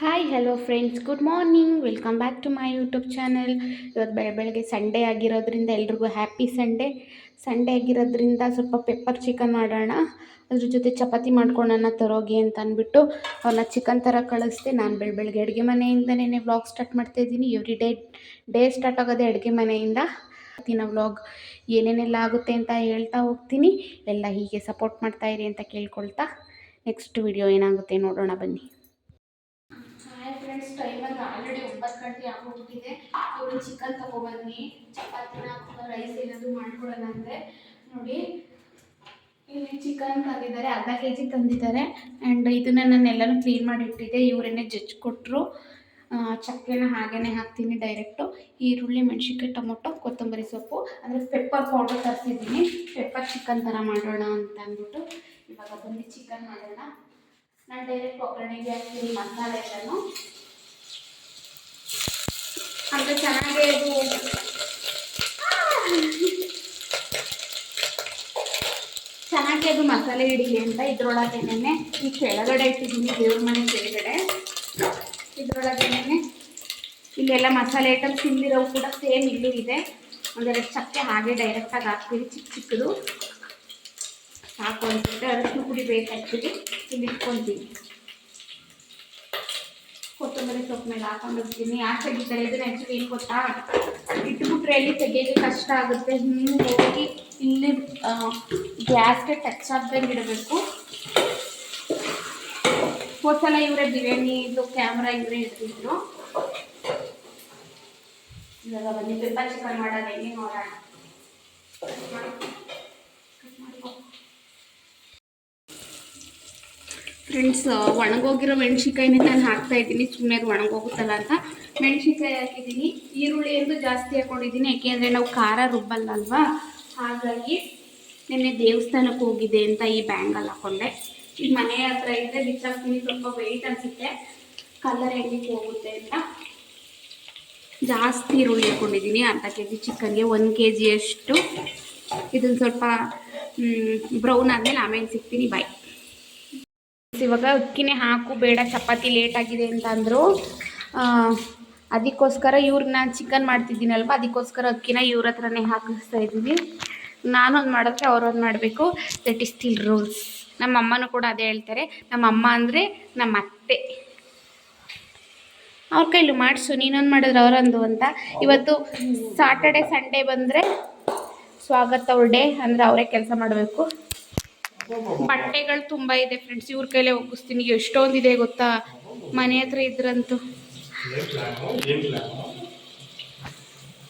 Hi hello friends, good morning. Welcome back to my YouTube channel. ಇವತ್ತು ಬೆಳಗ್ಗೆ Sunday ಆಗಿರೋದ್ರಿಂದ ಎಲ್ರಿಗೂ ಹ್ಯಾಪಿ ಸಂಡೇ. ಸಂಡೇ ಆಗಿರೋದ್ರಿಂದ ಸ್ವಲ್ಪ ಪೆಪ್ಪರ್ ಚಿಕನ್ ಮಾಡೋಣ, ಅದ್ರ ಜೊತೆ ಚಪಾತಿ ಮಾಡ್ಕೊಳ್ಳೋಣ ತರೋಗಿ ಅಂತ ಅಂದ್ಬಿಟ್ಟು ಅವ್ರನ್ನ ಚಿಕನ್ ಥರ ಕಳಿಸ್ದೆ. ನಾನು ಬೆಳಗ್ಗೆ ಅಡುಗೆ ಮನೆಯಿಂದನೇ ವ್ಲಾಗ್ ಸ್ಟಾರ್ಟ್ ಮಾಡ್ತಾಯಿದ್ದೀನಿ. ಎವ್ರಿ ಡೇ ಸ್ಟಾರ್ಟ್ ಆಗೋದೇ ಅಡುಗೆ ಮನೆಯಿಂದ. ದಿನ ವ್ಲಾಗ್ ಏನೇನೆಲ್ಲ ಆಗುತ್ತೆ ಅಂತ ಹೇಳ್ತಾ ಹೋಗ್ತೀನಿ. ಎಲ್ಲ ಹೀಗೆ ಸಪೋರ್ಟ್ ಮಾಡ್ತಾಯಿರಿ ಅಂತ ಕೇಳ್ಕೊಳ್ತಾ ನೆಕ್ಸ್ಟ್ ವಿಡಿಯೋ ಏನಾಗುತ್ತೆ ನೋಡೋಣ ಬನ್ನಿ. ಹಾಯ್ ಫ್ರೆಂಡ್ಸ್, ಟೈಮ್ ಆಲ್ರೆಡಿ 9 ಗಂಟೆ ಆಗೋಗ್ಬಿಟ್ಟಿದೆ. ಅವರು ಚಿಕನ್ ತೊಗೊಬನ್ನಿ, ಚಪಾತಿನ ರೈಸ್ ಏನಾದರೂ ಮಾಡ್ಕೊಡೋಣ ಅಂದರೆ ನೋಡಿ, ಇಲ್ಲಿ ಚಿಕನ್ ತಂದಿದ್ದಾರೆ, ಅರ್ಧ ಕೆಜಿ ತಂದಿದ್ದಾರೆ. ಆ್ಯಂಡ್ ಇದನ್ನು ನಾನೆಲ್ಲನೂ ಕ್ಲೀನ್ ಮಾಡಿ ಇಟ್ಟಿದ್ದೆ. ಇವರೇನೆ ಜಜ್ಜಿ ಕೊಟ್ಟರು. ಚಕ್ಕೆನ ಹಾಗೇ ಹಾಕ್ತೀನಿ ಡೈರೆಕ್ಟು. ಈರುಳ್ಳಿ, ಮೆಣಸಿನ್ಕಾಯಿ, ಟೊಮೊಟೊ, ಕೊತ್ತಂಬರಿ ಸೊಪ್ಪು, ಅಂದರೆ ಪೆಪ್ಪರ್ ಪೌಡರ್ ತರಿಸಿದ್ದೀನಿ. ಪೆಪ್ಪರ್ ಚಿಕನ್ ಥರ ಮಾಡೋಣ ಅಂತ ಅಂದ್ಬಿಟ್ಟು ಇವಾಗ ಬಂದು ಚಿಕನ್ ಮಾಡೋಣ. ನಾನು ಡೈರೆಕ್ಟ್ ಒಗ್ಗರಣೆಗೆ ಹಾಕ್ತೀನಿ ಮಸಾಲೆ ಎಲ್ಲನೂ. ಅಂದರೆ ಚೆನ್ನಾಗೇ ಅದು ಮಸಾಲೆ ಹಿಡಿಲಿ ಅಂತ ಇದ್ರೊಳಗೇನೆ ಈ ಕೆಳಗಡೆ ಇಟ್ಟಿದ್ದೀನಿ, ದೇವ್ರ ಮನೆ ಕೆಳಗಡೆ. ಇದ್ರೊಳಗೇನೆ ಇಲ್ಲೆಲ್ಲ ಮಸಾಲೆ ಐಟಮ್ಸ್ ತಿಂದಿರೋವು ಕೂಡ ಸೇಮ್ ಇಲ್ಲೂ ಇದೆ. ಒಂದೆರಡು ಚಕ್ಕೆ ಹಾಗೆ ಡೈರೆಕ್ಟಾಗಿ ಹಾಕ್ತೀವಿ, ಚಿಕ್ಕದು ಸಾಕು ಅನ್ಸುತ್ತೆ. ಅರಶಿನ ಪುಡಿ ಬೇಕಾಗ್ತೀವಿ, ಇಲ್ಲಿ ಇಟ್ಕೊತೀವಿ. ಕೊತ್ತಂಬರಿ ಸೊಪ್ಪು ಮೇಲೆ ಹಾಕೊಂಡಿರ್ತೀನಿ. ಯಾಕೆ ತೆಗಿತಾರೆ ಇದನ್ನ ಆ್ಯಕ್ಚುಲಿ ಏನು ಗೊತ್ತಾ, ಇಟ್ಬಿಟ್ರೆ ಎಲ್ಲಿ ತೆಗಿಯೋಕ್ಕೆ ಕಷ್ಟ ಆಗುತ್ತೆ. ಹೋಗಿ ಇಲ್ಲಿ ಗ್ಯಾಸ್ಗೆ ಟಚ್ ಆಗ್ದಂಗೆ ಇಡಬೇಕು. ಹೋದ್ಸಲ ಇವರೇ ಬಿರಿಯಾನಿ ಇದು ಕ್ಯಾಮ್ರಾ ಇವರೇ ಇಡ್ತಿದ್ರು. ಇವಾಗ ಬನ್ನಿ ಪೆಪ್ಪರ್ ಚಿಕನ್ ಮಾಡೋದು ಹೆಂಗೆ ನೋಡೋಣ. ಫ್ರೆಂಡ್ಸ್, ಒಣಗೋಗಿರೋ ಮೆಣಸಿನ್ಕಾಯಿನೇ ನಾನು ಹಾಕ್ತಾಯಿದ್ದೀನಿ, ಸುಮ್ಮನೆ ಅದು ಒಣಗೋಗುತ್ತಲ್ಲ ಅಂತ ಮೆಣಸಿನ್ಕಾಯಿ ಹಾಕಿದ್ದೀನಿ. ಈರುಳ್ಳಿ ಎಂದು ಜಾಸ್ತಿ ಹಾಕ್ಕೊಂಡಿದ್ದೀನಿ, ಯಾಕೆಂದರೆ ನಾವು ಖಾರ ರುಬ್ಬಲ್ಲ ಅಲ್ವಾ. ಹಾಗಾಗಿ ನಿನ್ನೆ ದೇವಸ್ಥಾನಕ್ಕೆ ಹೋಗಿದೆ ಅಂತ ಈ ಬ್ಯಾಂಗಲ್ಲಿ ಹಾಕ್ಕೊಂಡೆ. ಈಗ ಮನೆ ಹತ್ರ ಇದ್ದರೆ ಬಿಚ್ಚಾಕ್ತೀನಿ, ಸ್ವಲ್ಪ ವೆಯ್ಟ್ ಅನಿಸುತ್ತೆ, ಕಲರ್ ಹೆಂಗೆ ಹೋಗುತ್ತೆ ಅಂತ. ಜಾಸ್ತಿ ಈರುಳ್ಳಿ ಹಾಕ್ಕೊಂಡಿದ್ದೀನಿ. ಅರ್ಧ ಕೆಜಿ ಚಿಕನ್ಗೆ 1 kg. ಇದನ್ನು ಸ್ವಲ್ಪ ಬ್ರೌನ್ ಆದಮೇಲೆ ಆಮೇಲೆ ಸಿಗ್ತೀನಿ. ಬಾಯ್. ಇವಾಗ ಅಕ್ಕಿನೇ ಹಾಕು, ಬೇಡ ಚಪಾತಿ ಲೇಟ್ ಆಗಿದೆ ಅಂತ ಅಂದರು. ಅದಕ್ಕೋಸ್ಕರ ಇವ್ರಿಗೆ ನಾನು ಚಿಕನ್ ಮಾಡ್ತಿದ್ದೀನಲ್ವ, ಅದಕ್ಕೋಸ್ಕರ ಅಕ್ಕಿನ ಇವ್ರ ಹತ್ರನೇ ಹಾಕಿಸ್ತಾ ಇದ್ದೀವಿ. ನಾನೊಂದು ಮಾಡಿದ್ರೆ ಅವ್ರೊಂದು ಮಾಡಬೇಕು. That is still rules. ನಮ್ಮ ಅಮ್ಮನೂ ಕೂಡ ಅದೇ ಹೇಳ್ತಾರೆ. ನಮ್ಮ ಅಮ್ಮ ಅಂದರೆ ನಮ್ಮ ಅತ್ತೆ. ಅವ್ರ ಕೈಲೂ ಮಾಡಿಸು, ನೀನೊಂದು ಮಾಡಿದ್ರೆ ಅವರೊಂದು ಅಂತ. ಇವತ್ತು ಸಾಟರ್ಡೆ ಸಂಡೇ ಬಂದರೆ ಸ್ವಾಗತ ಡೇ, ಅಂದರೆ ಅವರೇ ಕೆಲಸ ಮಾಡಬೇಕು. ಬಟ್ಟೆಗಳು ತುಂಬ ಇದೆ ಫ್ರೆಂಡ್ಸ್, ಇವ್ರ ಕೈಲೇ ಒಗ್ಗಿಸ್ತೀನಿ. ಎಷ್ಟೊಂದಿದೆ ಗೊತ್ತಾ, ಮನೆ ಹತ್ರ ಇದ್ರಂತೂ.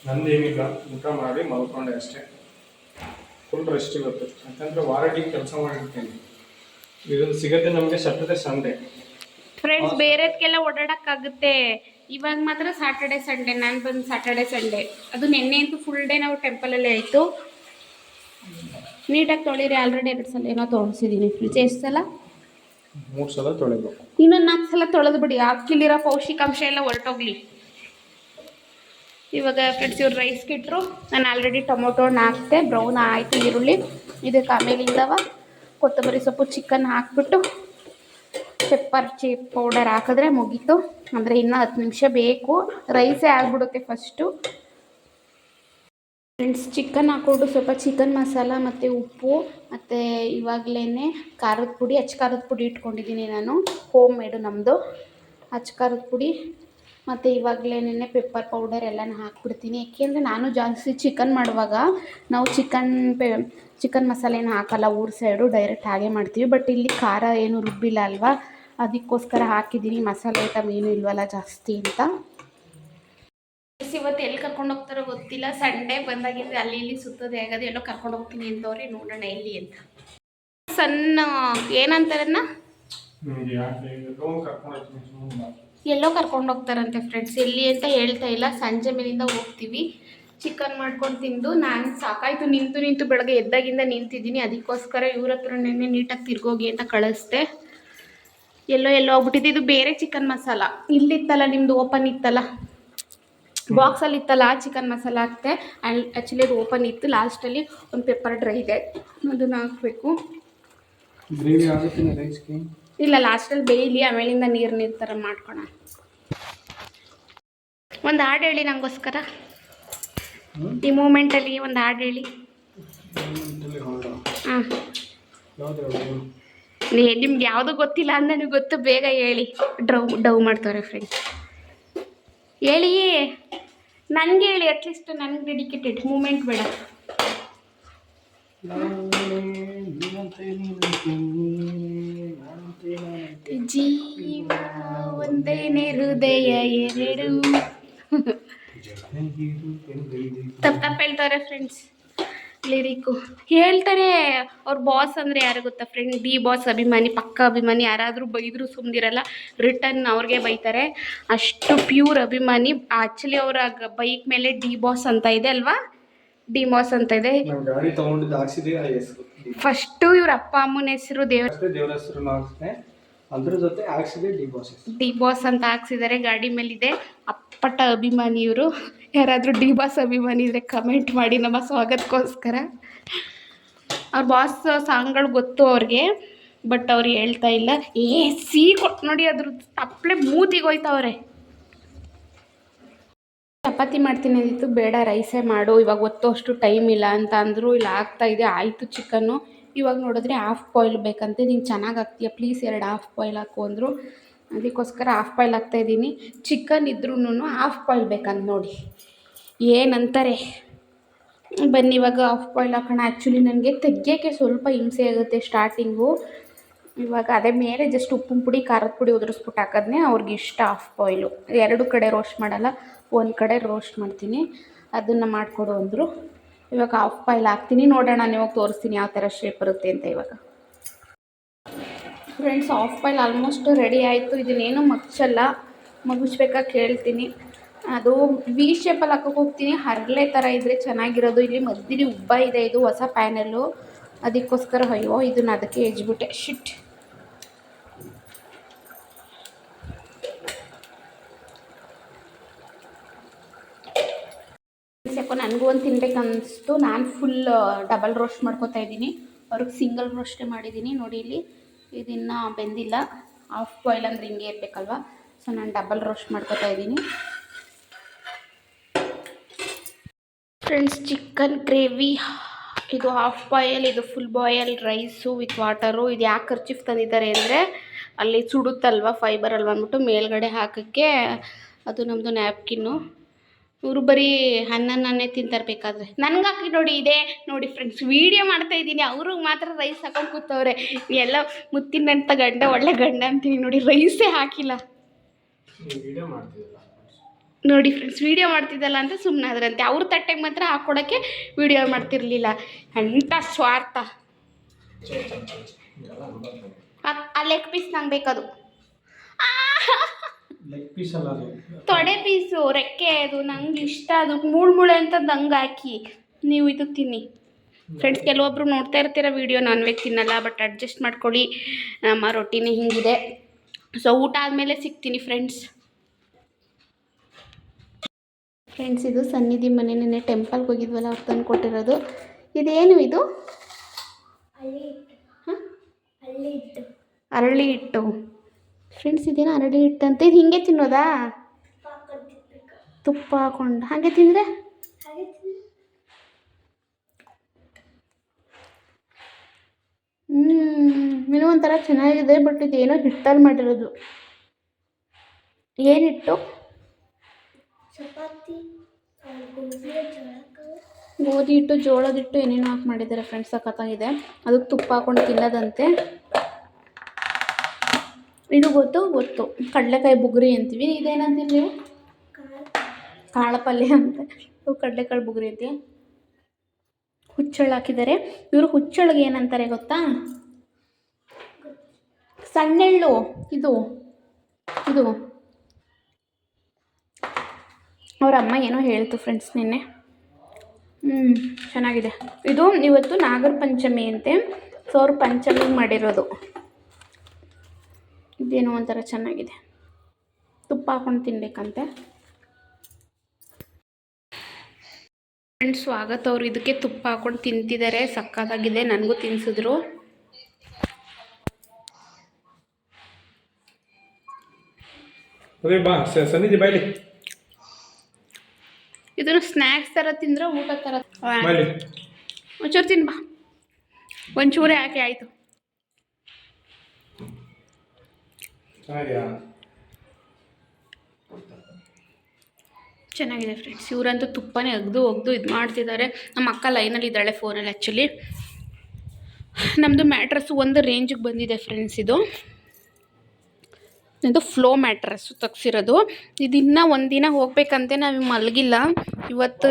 ನಂದೇನಿಲ್ಲ, ಊಟ ಮಾಡಿ ಮಲ್ಕೊಂಡೆ ಅಷ್ಟೇ. ಫುಲ್ ರೆಸ್ಟ್ ಇವತ್ತು, ಯಾಕಂದರೆ ವಾರಡಿ ಕೆಲಸ ಮಾಡಿರ್ತೀನಿ. ಇದೊಂದು ಸಿಗುತ್ತೆ ನಮಗೆ ಸಾಟರ್ಡೆ ಸಂಡೇ. ಫ್ರೆಂಡ್ಸ್, ಬೇರೆದಕ್ಕೆಲ್ಲ ಓಡಾಡೋಕ್ಕಾಗುತ್ತೆ, ಇವಾಗ ಮಾತ್ರ ಸಾಟರ್ಡೆ ಸಂಡೇ. ನಾನು ಬಂದು ಸಾಟರ್ಡೆ ಸಂಡೇ, ಅದು ನೆನ್ನೆ ಅಂತೂ ಫುಲ್ ಡೇ ನಾವು ಟೆಂಪಲಲ್ಲೇ ಆಯಿತು. ನೀಟಾಗಿ ತೊಳಿರಿ. ಆಲ್ರೆಡಿ 2 ಸಲ ಏನೋ ತೊಳ್ಸಿದ್ದೀನಿ ಫ್ರಿಡ್ಜ್. ಎಷ್ಟು ಸಲ? 3 ಸಲ ತೊಳಿಬೇಕು. ಇನ್ನೊಂದು 4 ಸಲ ತೊಳೆದು ಬಿಡಿ, ಅಕ್ಕಿಲಿರೋ ಪೌಷ್ಟಿಕಾಂಶ ಎಲ್ಲ ಹೊರಟೋಗ್ಲಿ. ಇವಾಗ ಫ್ರೆಂಡ್ಸ್, ಇವ್ರು ರೈಸ್ಗೆ ಇಟ್ಟರು. ನಾನು ಆಲ್ರೆಡಿ ಟೊಮೊಟೊ ಹಾಕ್ತೆ, ಬ್ರೌನ್ ಆಯಿತು ಈರುಳ್ಳಿ. ಇದಕ್ಕೆ ಆಮೇಲಿಂದವ ಕೊತ್ತಂಬರಿ ಸೊಪ್ಪು, ಚಿಕನ್ ಹಾಕ್ಬಿಟ್ಟು ಪೆಪ್ಪರ್ ಪೌಡರ್ ಹಾಕಿದ್ರೆ ಮುಗೀತು. ಅಂದರೆ ಇನ್ನೂ 10 ನಿಮಿಷ ಬೇಕು, ರೈಸೇ ಆಗಿಬಿಡುತ್ತೆ ಫಸ್ಟು. ಫ್ರೆಂಡ್ಸ್, ಚಿಕನ್ ಹಾಕ್ಕೊಂಡು ಸ್ವಲ್ಪ ಚಿಕನ್ ಮಸಾಲ ಮತ್ತು ಉಪ್ಪು ಮತ್ತು ಇವಾಗಲೇ ಖಾರದ ಪುಡಿ, ಖಾರದ ಪುಡಿ ಇಟ್ಕೊಂಡಿದ್ದೀನಿ ನಾನು, ಹೋಮ್ ಮೇಡು ನಮ್ಮದು. ಖಾರದ ಪುಡಿ ಮತ್ತು ಇವಾಗಲೇ ಪೆಪ್ಪರ್ ಪೌಡರ್ ಎಲ್ಲನೂ ಹಾಕ್ಬಿಡ್ತೀನಿ. ಏಕೆಂದರೆ ನಾನು ಜಾಸ್ತಿ ಚಿಕನ್ ಮಾಡುವಾಗ ನಾವು ಚಿಕನ್ ಮಸಾಲೆನ ಹಾಕಲ್ಲ, ಊರ ಸೈಡು ಡೈರೆಕ್ಟ್ ಹಾಗೆ ಮಾಡ್ತೀವಿ. ಬಟ್ ಇಲ್ಲಿ ಖಾರ ಏನು ರುಬ್ಬಿಲ್ಲ ಅಲ್ವಾ, ಅದಕ್ಕೋಸ್ಕರ ಹಾಕಿದ್ದೀನಿ. ಮಸಾಲೆ ಐಟಮ್ ಏನೂ ಇಲ್ವಲ್ಲ ಜಾಸ್ತಿ ಅಂತ. ಇವತ್ತು ಎಲ್ಲಿ ಕರ್ಕೊಂಡು ಹೋಗ್ತಾರೋ ಗೊತ್ತಿಲ್ಲ. ಸಂಡೇ ಬಂದಾಗಿದ್ರೆ ಅಲ್ಲಿ ಇಲ್ಲಿ ಸುತ್ತೋದು ಹೇಗದು, ಎಲ್ಲೋ ಕರ್ಕೊಂಡು ಹೋಗ್ತೀನಿ ಅಂತವ್ರೆ, ನೋಡೋಣ ಎಲ್ಲಿ ಅಂತ. ಸಣ್ಣ ಏನಂತಾರನ್ನ ಎಲ್ಲೋ ಕರ್ಕೊಂಡು ಹೋಗ್ತಾರಂತೆ ಫ್ರೆಂಡ್ಸ್, ಎಲ್ಲಿ ಅಂತ ಹೇಳ್ತಾ ಇಲ್ಲ. ಸಂಜೆ ಮೇಲಿಂದ ಹೋಗ್ತೀವಿ. ಚಿಕನ್ ಮಾಡ್ಕೊಂಡು ತಿಂದು ನಾನು ಸಾಕಾಯಿತು, ನಿಂತು ಬೆಳಗ್ಗೆ ಎದ್ದಾಗಿಂದ ನಿಂತಿದ್ದೀನಿ. ಅದಕ್ಕೋಸ್ಕರ ಇವ್ರ ಹತ್ರ ನೆನ್ನೆ ನೀಟಾಗಿ ತಿರ್ಗೋಗಿ ಅಂತ ಕಳಿಸ್ದೆ. ಎಲ್ಲೋ ಹೋಗ್ಬಿಟ್ಟಿದ್ದು. ಇದು ಬೇರೆ ಚಿಕನ್ ಮಸಾಲ, ಇಲ್ಲಿತ್ತಲ್ಲ ನಿಮ್ಮದು ಓಪನ್ ಇತ್ತಲ್ಲ, ಬಾಕ್ಸಲ್ಲಿ ಇತ್ತಲ್ಲ, ಆ ಚಿಕನ್ ಮಸಾಲ ಹಾಕ್ತೆ. ಆ್ಯಕ್ಚುಲಿ ಅದು ಓಪನ್ ಇತ್ತು. ಲಾಸ್ಟಲ್ಲಿ ಒಂದು ಪೆಪ್ಪರ್ ಡ್ರೈ ಇದೆ, ಅದನ್ನು ಹಾಕಬೇಕು. ಗ್ರೇವಿ ಆಗುತ್ತೆ ರೈಸ್ಗೆ. ಇಲ್ಲ ಲಾಸ್ಟಲ್ಲಿ ಬೇಯಲಿ, ಆಮೇಲಿಂದ ನೀರು ಥರ ಮಾಡ್ಕೊಳ. ಒಂದು ಹಾಡು ಹೇಳಿ ನನಗೋಸ್ಕರ, ಈ ಮೂಮೆಂಟಲ್ಲಿ ಒಂದು ಹಾಡು ಹೇಳಿ. ಹಾಂ, ನಿಮ್ಗೆ ಯಾವುದು ಗೊತ್ತಿಲ್ಲ ಅಂತ ನನಗೆ ಗೊತ್ತು, ಬೇಗ ಹೇಳಿ. ಡವ್ ಮಾಡ್ತಾರೆ ಫ್ರೆಂಡ್ಸ್. ಹೇಳಿ, ನನಗೆ ಹೇಳಿ, ಅಟ್ಲೀಸ್ಟ್ ನನಗೆ ಡೆಡಿಕೇಟೆಡ್ ಮೂಮೆಂಟ್ ಬೇಡ. ಜೀವ ಒಂದೇನೆ ಹೃದಯ ಎರಡು. ತಪ್ಪು ಹೇಳ್ತಾರೆ ಫ್ರೆಂಡ್ಸ್, ಲಿರಿಕ್ಕು ಹೇಳ್ತಾರೆ. ಅವ್ರ ಬಾಸ್ ಅಂದರೆ ಯಾರು ಗೊತ್ತಾ ಫ್ರೆಂಡ್? ಡಿ ಬಾಸ್ ಅಭಿಮಾನಿ, ಪಕ್ಕ ಅಭಿಮಾನಿ. ಯಾರಾದರೂ ಬೈದರೂ ಸುಮ್ಮನಿರಲ್ಲ, ರಿಟರ್ನ್ ಅವ್ರಿಗೆ ಬೈತಾರೆ. ಅಷ್ಟು ಪ್ಯೂರ್ ಅಭಿಮಾನಿ. ಆ್ಯಕ್ಚುಲಿ ಅವರ ಬೈಕ್ ಮೇಲೆ ಡಿ ಬಾಸ್ ಅಂತ ಇದೆ ಅಲ್ವಾ, ಡಿ ಬಾಸ್ ಅಂತ ಇದೆ. ಗಾಡಿ ತಗೊಂಡಿದ್ದು ಹಾಕ್ಸಿದೆ ಆ ಹೆಸರು. ಫಸ್ಟು ಇವ್ರ ಅಪ್ಪ ಅಮ್ಮನ ಹೆಸರು ದೇವರ ಹೆಸರು ಹಾಕ್ಸಿದೆ, ಅದ್ರ ಜೊತೆ ಹಾಕ್ಸಿದೆ ಡಿ ಬಾಸ್ ಅಂತ ಹಾಕ್ಸಿದ್ದಾರೆ. ಗಾಡಿ ಮೇಲಿದೆ. ಅಪ್ಪಟ ಅಭಿಮಾನಿ ಇವರು. ಯಾರಾದರೂ ಡಿ ಬಾಸ್ ಅಭಿಮಾನಿ ಇದ್ದರೆ ಕಮೆಂಟ್ ಮಾಡಿ ನಮ್ಮ ಸ್ವಾಗತಕ್ಕೋಸ್ಕರ. ಅವ್ರ ಬಾಸ್ ಸಾಂಗ್ಗಳು ಗೊತ್ತು ಅವ್ರಿಗೆ, ಬಟ್ ಅವ್ರು ಹೇಳ್ತಾ ಇಲ್ಲ. ಕೊಟ್ಟು ನೋಡಿ, ಅದ್ರ ತಪ್ಪಲೆ ಮೂತಿಗೆ ಹೋಯ್ತವ್ರೆ. ಚಪಾತಿ ಮಾಡ್ತೀನಿ ಅಂದಿತ್ತು, ಬೇಡ ರೈಸೇ ಮಾಡು, ಇವಾಗ ಒತ್ತು ಅಷ್ಟು ಟೈಮ್ ಇಲ್ಲ ಅಂತ ಅಂದರು. ಇಲ್ಲ ಆಗ್ತಾಯಿದೆ, ಆಯಿತು ಚಿಕನ್ನು. ಇವಾಗ ನೋಡಿದ್ರೆ ಹಾಫ್ ಬಾಯ್ಲ್ ಬೇಕಂತೆ. ನೀನು ಚೆನ್ನಾಗಿ ಹಾಕ್ತೀಯ ಪ್ಲೀಸ್ 2 ಹಾಫ್ ಬಾಯ್ಲ್ ಹಾಕು ಅಂದರು. ಅದಕ್ಕೋಸ್ಕರ ಹಾಫ್ ಬಾಯ್ಲ್ ಹಾಕ್ತಾಯಿದ್ದೀನಿ. ಚಿಕನ್ ಇದ್ರೂ ಹಾಫ್ ಬಾಯ್ಲ್ ಬೇಕಂತ ನೋಡಿ ಏನಂತಾರೆ. ಬನ್ನಿ ಇವಾಗ ಹಾಫ್ ಬಾಯ್ಲ್ ಹಾಕೋಣ. ಆ್ಯಕ್ಚುಲಿ ನನಗೆ ತೆಗಿಯೋಕ್ಕೆ ಸ್ವಲ್ಪ ಹಿಂಸೆ ಆಗುತ್ತೆ ಸ್ಟಾರ್ಟಿಂಗು. ಇವಾಗ ಅದೇ ಮೇಲೆ ಜಸ್ಟ್ ಉಪ್ಪಿನ ಪುಡಿ ಖಾರದ ಪುಡಿ ಉದುರಿಸ್ಬಿಟ್ಟು ಹಾಕೋದನ್ನೇ ಅವ್ರಿಗೆ ಇಷ್ಟ. ಹಾಫ್ ಬಾಯ್ಲು 2 ಕಡೆ ರೋಸ್ಟ್ ಮಾಡಲ್ಲ, ಒಂದು ಕಡೆ ರೋಸ್ಟ್ ಮಾಡ್ತೀನಿ. ಅದನ್ನು ಮಾಡಿಕೊಡು ಅಂದರು. ಇವಾಗ ಹಾಫ್ ಬಾಯ್ಲ್ ಹಾಕ್ತೀನಿ. ನೋಡೋಣ, ನಿಮಗೆ ತೋರಿಸ್ತೀನಿ ಯಾವ ಥರ ಶೇಪ್ ಬರುತ್ತೆ ಅಂತ. ಇವಾಗ friends half boil almost ready ಆಯಿತು. ಇದನ್ನೇನು ಮಗುಚ್ಬೇಕಾಗಿ ಕೇಳ್ತೀನಿ. ಅದು ವಿ ಶೇಪಲ್ಲಿ ಹಾಕೋಕೆ ಹೋಗ್ತೀನಿ. ಹರಳೆ ಥರ ಇದ್ದರೆ ಚೆನ್ನಾಗಿರೋದು. ಇಲ್ಲಿ ಮಧ್ಯದಲ್ಲಿ ಉಬ್ಬ ಇದೆ, ಇದು ಹೊಸ ಪ್ಯಾನಲ್ಲು. ಅದಕ್ಕೋಸ್ಕರ ಅಯ್ಯೋ ಇದನ್ನು ಅದಕ್ಕೆ ಹೆಜ್ಬಿಟ್ಟೆ, ಶಿಟ್. ಯಾಕೋ ನನಗೂ ಒಂದು ತಿನ್ಬೇಕು ಅನ್ನಿಸ್ತು. ನಾನು ಫುಲ್ ಡಬಲ್ ರೋಸ್ಟ್ ಮಾಡ್ಕೊತಾ ಇದ್ದೀನಿ. ಅವ್ರಿಗೆ ಸಿಂಗಲ್ ರೋಸ್ಟೇ ಮಾಡಿದ್ದೀನಿ. ನೋಡಿ ಇಲ್ಲಿ ಇದನ್ನು ಬೆಂದಿಲ್ಲ. ಹಾಫ್ ಬಾಯ್ಲ್ ಅಂದರೆ ಹಿಂಗೆ ಇರಬೇಕಲ್ವ, ಸೊ ನಾನು ಡಬಲ್ ರೋಸ್ಟ್ ಮಾಡ್ಕೊತಾ ಇದ್ದೀನಿ. ಫ್ರೆಂಡ್ಸ್ ಚಿಕನ್ ಗ್ರೇವಿ ಇದು ಹಾಫ್ ಬಾಯಲ್, ಇದು ಫುಲ್ ಬಾಯಲ್ ರೈಸು ವಿತ್ ವಾಟರು. ಇದು ಯಾಕೆ ಕರ್ಚಿಫ್ ತಂದಿದ್ದಾರೆ ಅಂದರೆ ಅಲ್ಲಿ ಸುಡುತ್ತಲ್ವ, ಫೈಬರ್ ಅಲ್ವ ಅಂದ್ಬಿಟ್ಟು ಮೇಲ್ಗಡೆ ಹಾಕೋಕ್ಕೆ. ಅದು ನಮ್ಮದು ನ್ಯಾಪ್ಕಿನ್ನು. ಇವರು ಬರೀ ಅನ್ನನೇ ತಿಂತರ್ಬೇಕಾದ್ರೆ ನನಗೆ ಹಾಕಿ ನೋಡಿ. ಇದೆ ನೋಡಿ ಫ್ರೆಂಡ್ಸ್, ವೀಡಿಯೋ ಮಾಡ್ತಾಯಿದ್ದೀನಿ, ಅವ್ರಿಗೆ ಮಾತ್ರ ರೈಸ್ ಹಾಕೊಂಡು ಕೂತವ್ರೆ. ಎಲ್ಲ ಮುತ್ತಿನಂತ ಗಂಡ, ಒಳ್ಳೆ ಗಂಡ ಅಂತೀನಿ ನೋಡಿ, ರೈಸೇ ಹಾಕಿಲ್ಲ ನೋಡಿ ಫ್ರೆಂಡ್ಸ್. ವೀಡಿಯೋ ಮಾಡ್ತಿದ್ದಲ್ಲ ಅಂತ ಸುಮ್ಮನೆ ಅದರಂತೆ. ಅವ್ರ ತಟ್ಟೆಗೆ ಮಾತ್ರ ಹಾಕ್ಕೊಡೋಕ್ಕೆ ವೀಡಿಯೋ ಮಾಡ್ತಿರ್ಲಿಲ್ಲ. ಅಂಥ ಸ್ವಾರ್ಥ. ಆ ಲೆಗ್ ಪೀಸ್ ನಂಗೆ ಬೇಕದು. ತೊಡೆ ಪೀಸು, ರೆಕ್ಕೆ, ಅದು ನಂಗೆ ಇಷ್ಟ. ಅದು ಮೂಳೆ ಅಂತ ನಂಗೆ ಹಾಕಿ ನೀವು ಇದು ತಿನ್ನಿ ಫ್ರೆಂಡ್ಸ್. ಕೆಲವೊಬ್ರು ನೋಡ್ತಾ ಇರ್ತೀರ ವೀಡಿಯೋ, ನಾನ್ ವೆಜ್ ತಿನ್ನಲ್ಲ, ಬಟ್ ಅಡ್ಜಸ್ಟ್ ಮಾಡ್ಕೊಳ್ಳಿ, ನಮ್ಮ ರೊಟ್ಟಿನೇ ಹಿಂಗಿದೆ. ಸೊ ಊಟ ಆದಮೇಲೆ ಸಿಗ್ತೀನಿ ಫ್ರೆಂಡ್ಸ್. ಇದು ಸನ್ನಿಧಿ ಮನೆ, ನೆನ್ನೆ ಟೆಂಪಲ್ಗೆ ಹೋಗಿದ್ವಲ್ಲ, ಅವ್ರು ತಂದು ಕೊಟ್ಟಿರೋದು. ಇದೇನು ಇದು? ಅರಳಿ ಹಿಟ್ಟು ಫ್ರೆಂಡ್ಸ್. ಇದೇನು ಅರಳಿ ಹಿಟ್ಟು ಅಂತ? ಇದು ಹಿಂಗೆ ತಿನ್ನೋದಾ? ತುಪ್ಪ ಹಾಕೊಂಡು ಹಾಗೆ ತಿಂದರೆ ಇನ್ನೂ ಒಂಥರ ಚೆನ್ನಾಗಿದೆ. ಬಟ್ ಇದೇನೋ ಹಿಟ್ಟಲ್ಲಿ ಮಾಡಿರೋದು. ಏನು ಹಿಟ್ಟು? ಚಪಾತಿ, ಗೋಧಿ ಹಿಟ್ಟು, ಜೋಳದ ಹಿಟ್ಟು, ಏನೇನೋ ಹಾಕಿ ಮಾಡಿದ್ದಾರೆ ಫ್ರೆಂಡ್ಸ್. ಸಖತ್ತಾಗಿದೆ. ಅದಕ್ಕೆ ತುಪ್ಪ ಹಾಕೊಂಡು ತಿನ್ನೋದಂತೆ. ಇದು ಗೊತ್ತು ಕಡಲೆಕಾಯಿ ಬುಗ್ರಿ ಅಂತೀವಿ. ಇದೇನಂತೀವಿ ನೀವು? ಕಾಳು ಪಲ್ಯ ಅಂತ. ಇವು ಕಡಲೆಕಾಳು ಬುಗ್ರಿ ಅಂತೀವಿ. ಹುಚ್ಚಳು ಹಾಕಿದ್ದಾರೆ. ಇವರು ಹುಚ್ಚಳಿಗೆ ಏನಂತಾರೆ ಗೊತ್ತಾ? ಸಣ್ಣೆಳ್ಳು. ಇದು ಅವ್ರ ಅಮ್ಮ ಏನೋ ಹೇಳ್ತು ಫ್ರೆಂಡ್ಸ್ ನಿನ್ನೆ. ಚೆನ್ನಾಗಿದೆ. ಇದು ಇವತ್ತು ನಾಗರ ಪಂಚಮಿ ಅಂತೆ, ಸೊ ಅವ್ರು ಪಂಚಮಿಗೆ ಮಾಡಿರೋದು. ಇದೇನೋ ಒಂಥರ ಚೆನ್ನಾಗಿದೆ. ತುಪ್ಪ ಹಾಕೊಂಡು ತಿನ್ಬೇಕಂತೆ ಫ್ರೆಂಡ್ಸ್. ಸ್ವಾಗತ ಅವರು ಇದಕ್ಕೆ ತುಪ್ಪ ಹಾಕೊಂಡು ತಿಂತಿದ್ದಾರೆ. ಸಕ್ಕತ್ತಾಗಿದೆ. ನನಗೂ ತಿನ್ಸಿದ್ರು. ಅದೇ ಬಾ ಸನ್ನಿಧಿ ಬಾಯ್ಲಿ ಇದನ್ನು ಸ್ನ್ಯಾಕ್ಸ್ ಥರ ತಿಂದರೆ ಊಟ ಥರ ಬಾಯ್ಲಿ ಒಂಚೂರು ತಿನ್ ಬಾ. ಒಂಚೂರೇ ಹಾಕಿ ಆಯಿತು. ಚೆನ್ನಾಗಿದೆಯಾ? ಚೆನ್ನಾಗಿದೆ ಫ್ರೆಂಡ್ಸ್. ಇವರಂತೂ ತುಪ್ಪನೇ ಒಗ್ದು ಇದು ಮಾಡ್ತಿದ್ದಾರೆ. ನಮ್ಮ ಅಕ್ಕ ಲೈನಲ್ಲಿ ಇದ್ದಾಳೆ ಫೋನಲ್ಲಿ. ಆ್ಯಕ್ಚುಲಿ ನಮ್ಮದು ಮ್ಯಾಟ್ರಸ್ಸು ಒಂದು ರೇಂಜಿಗೆ ಬಂದಿದೆ ಫ್ರೆಂಡ್ಸ್. ಇದು ಫ್ಲೋ ಮ್ಯಾಟ್ರಸ್ಸು ತೆಗ್ಸಿರೋದು. ಇದು ಇನ್ನೂ ಒಂದಿನ ಹೋಗ್ಬೇಕಂತೆ. ನಾವು ಮಲಗಿಲ್ಲ ಇವತ್ತು.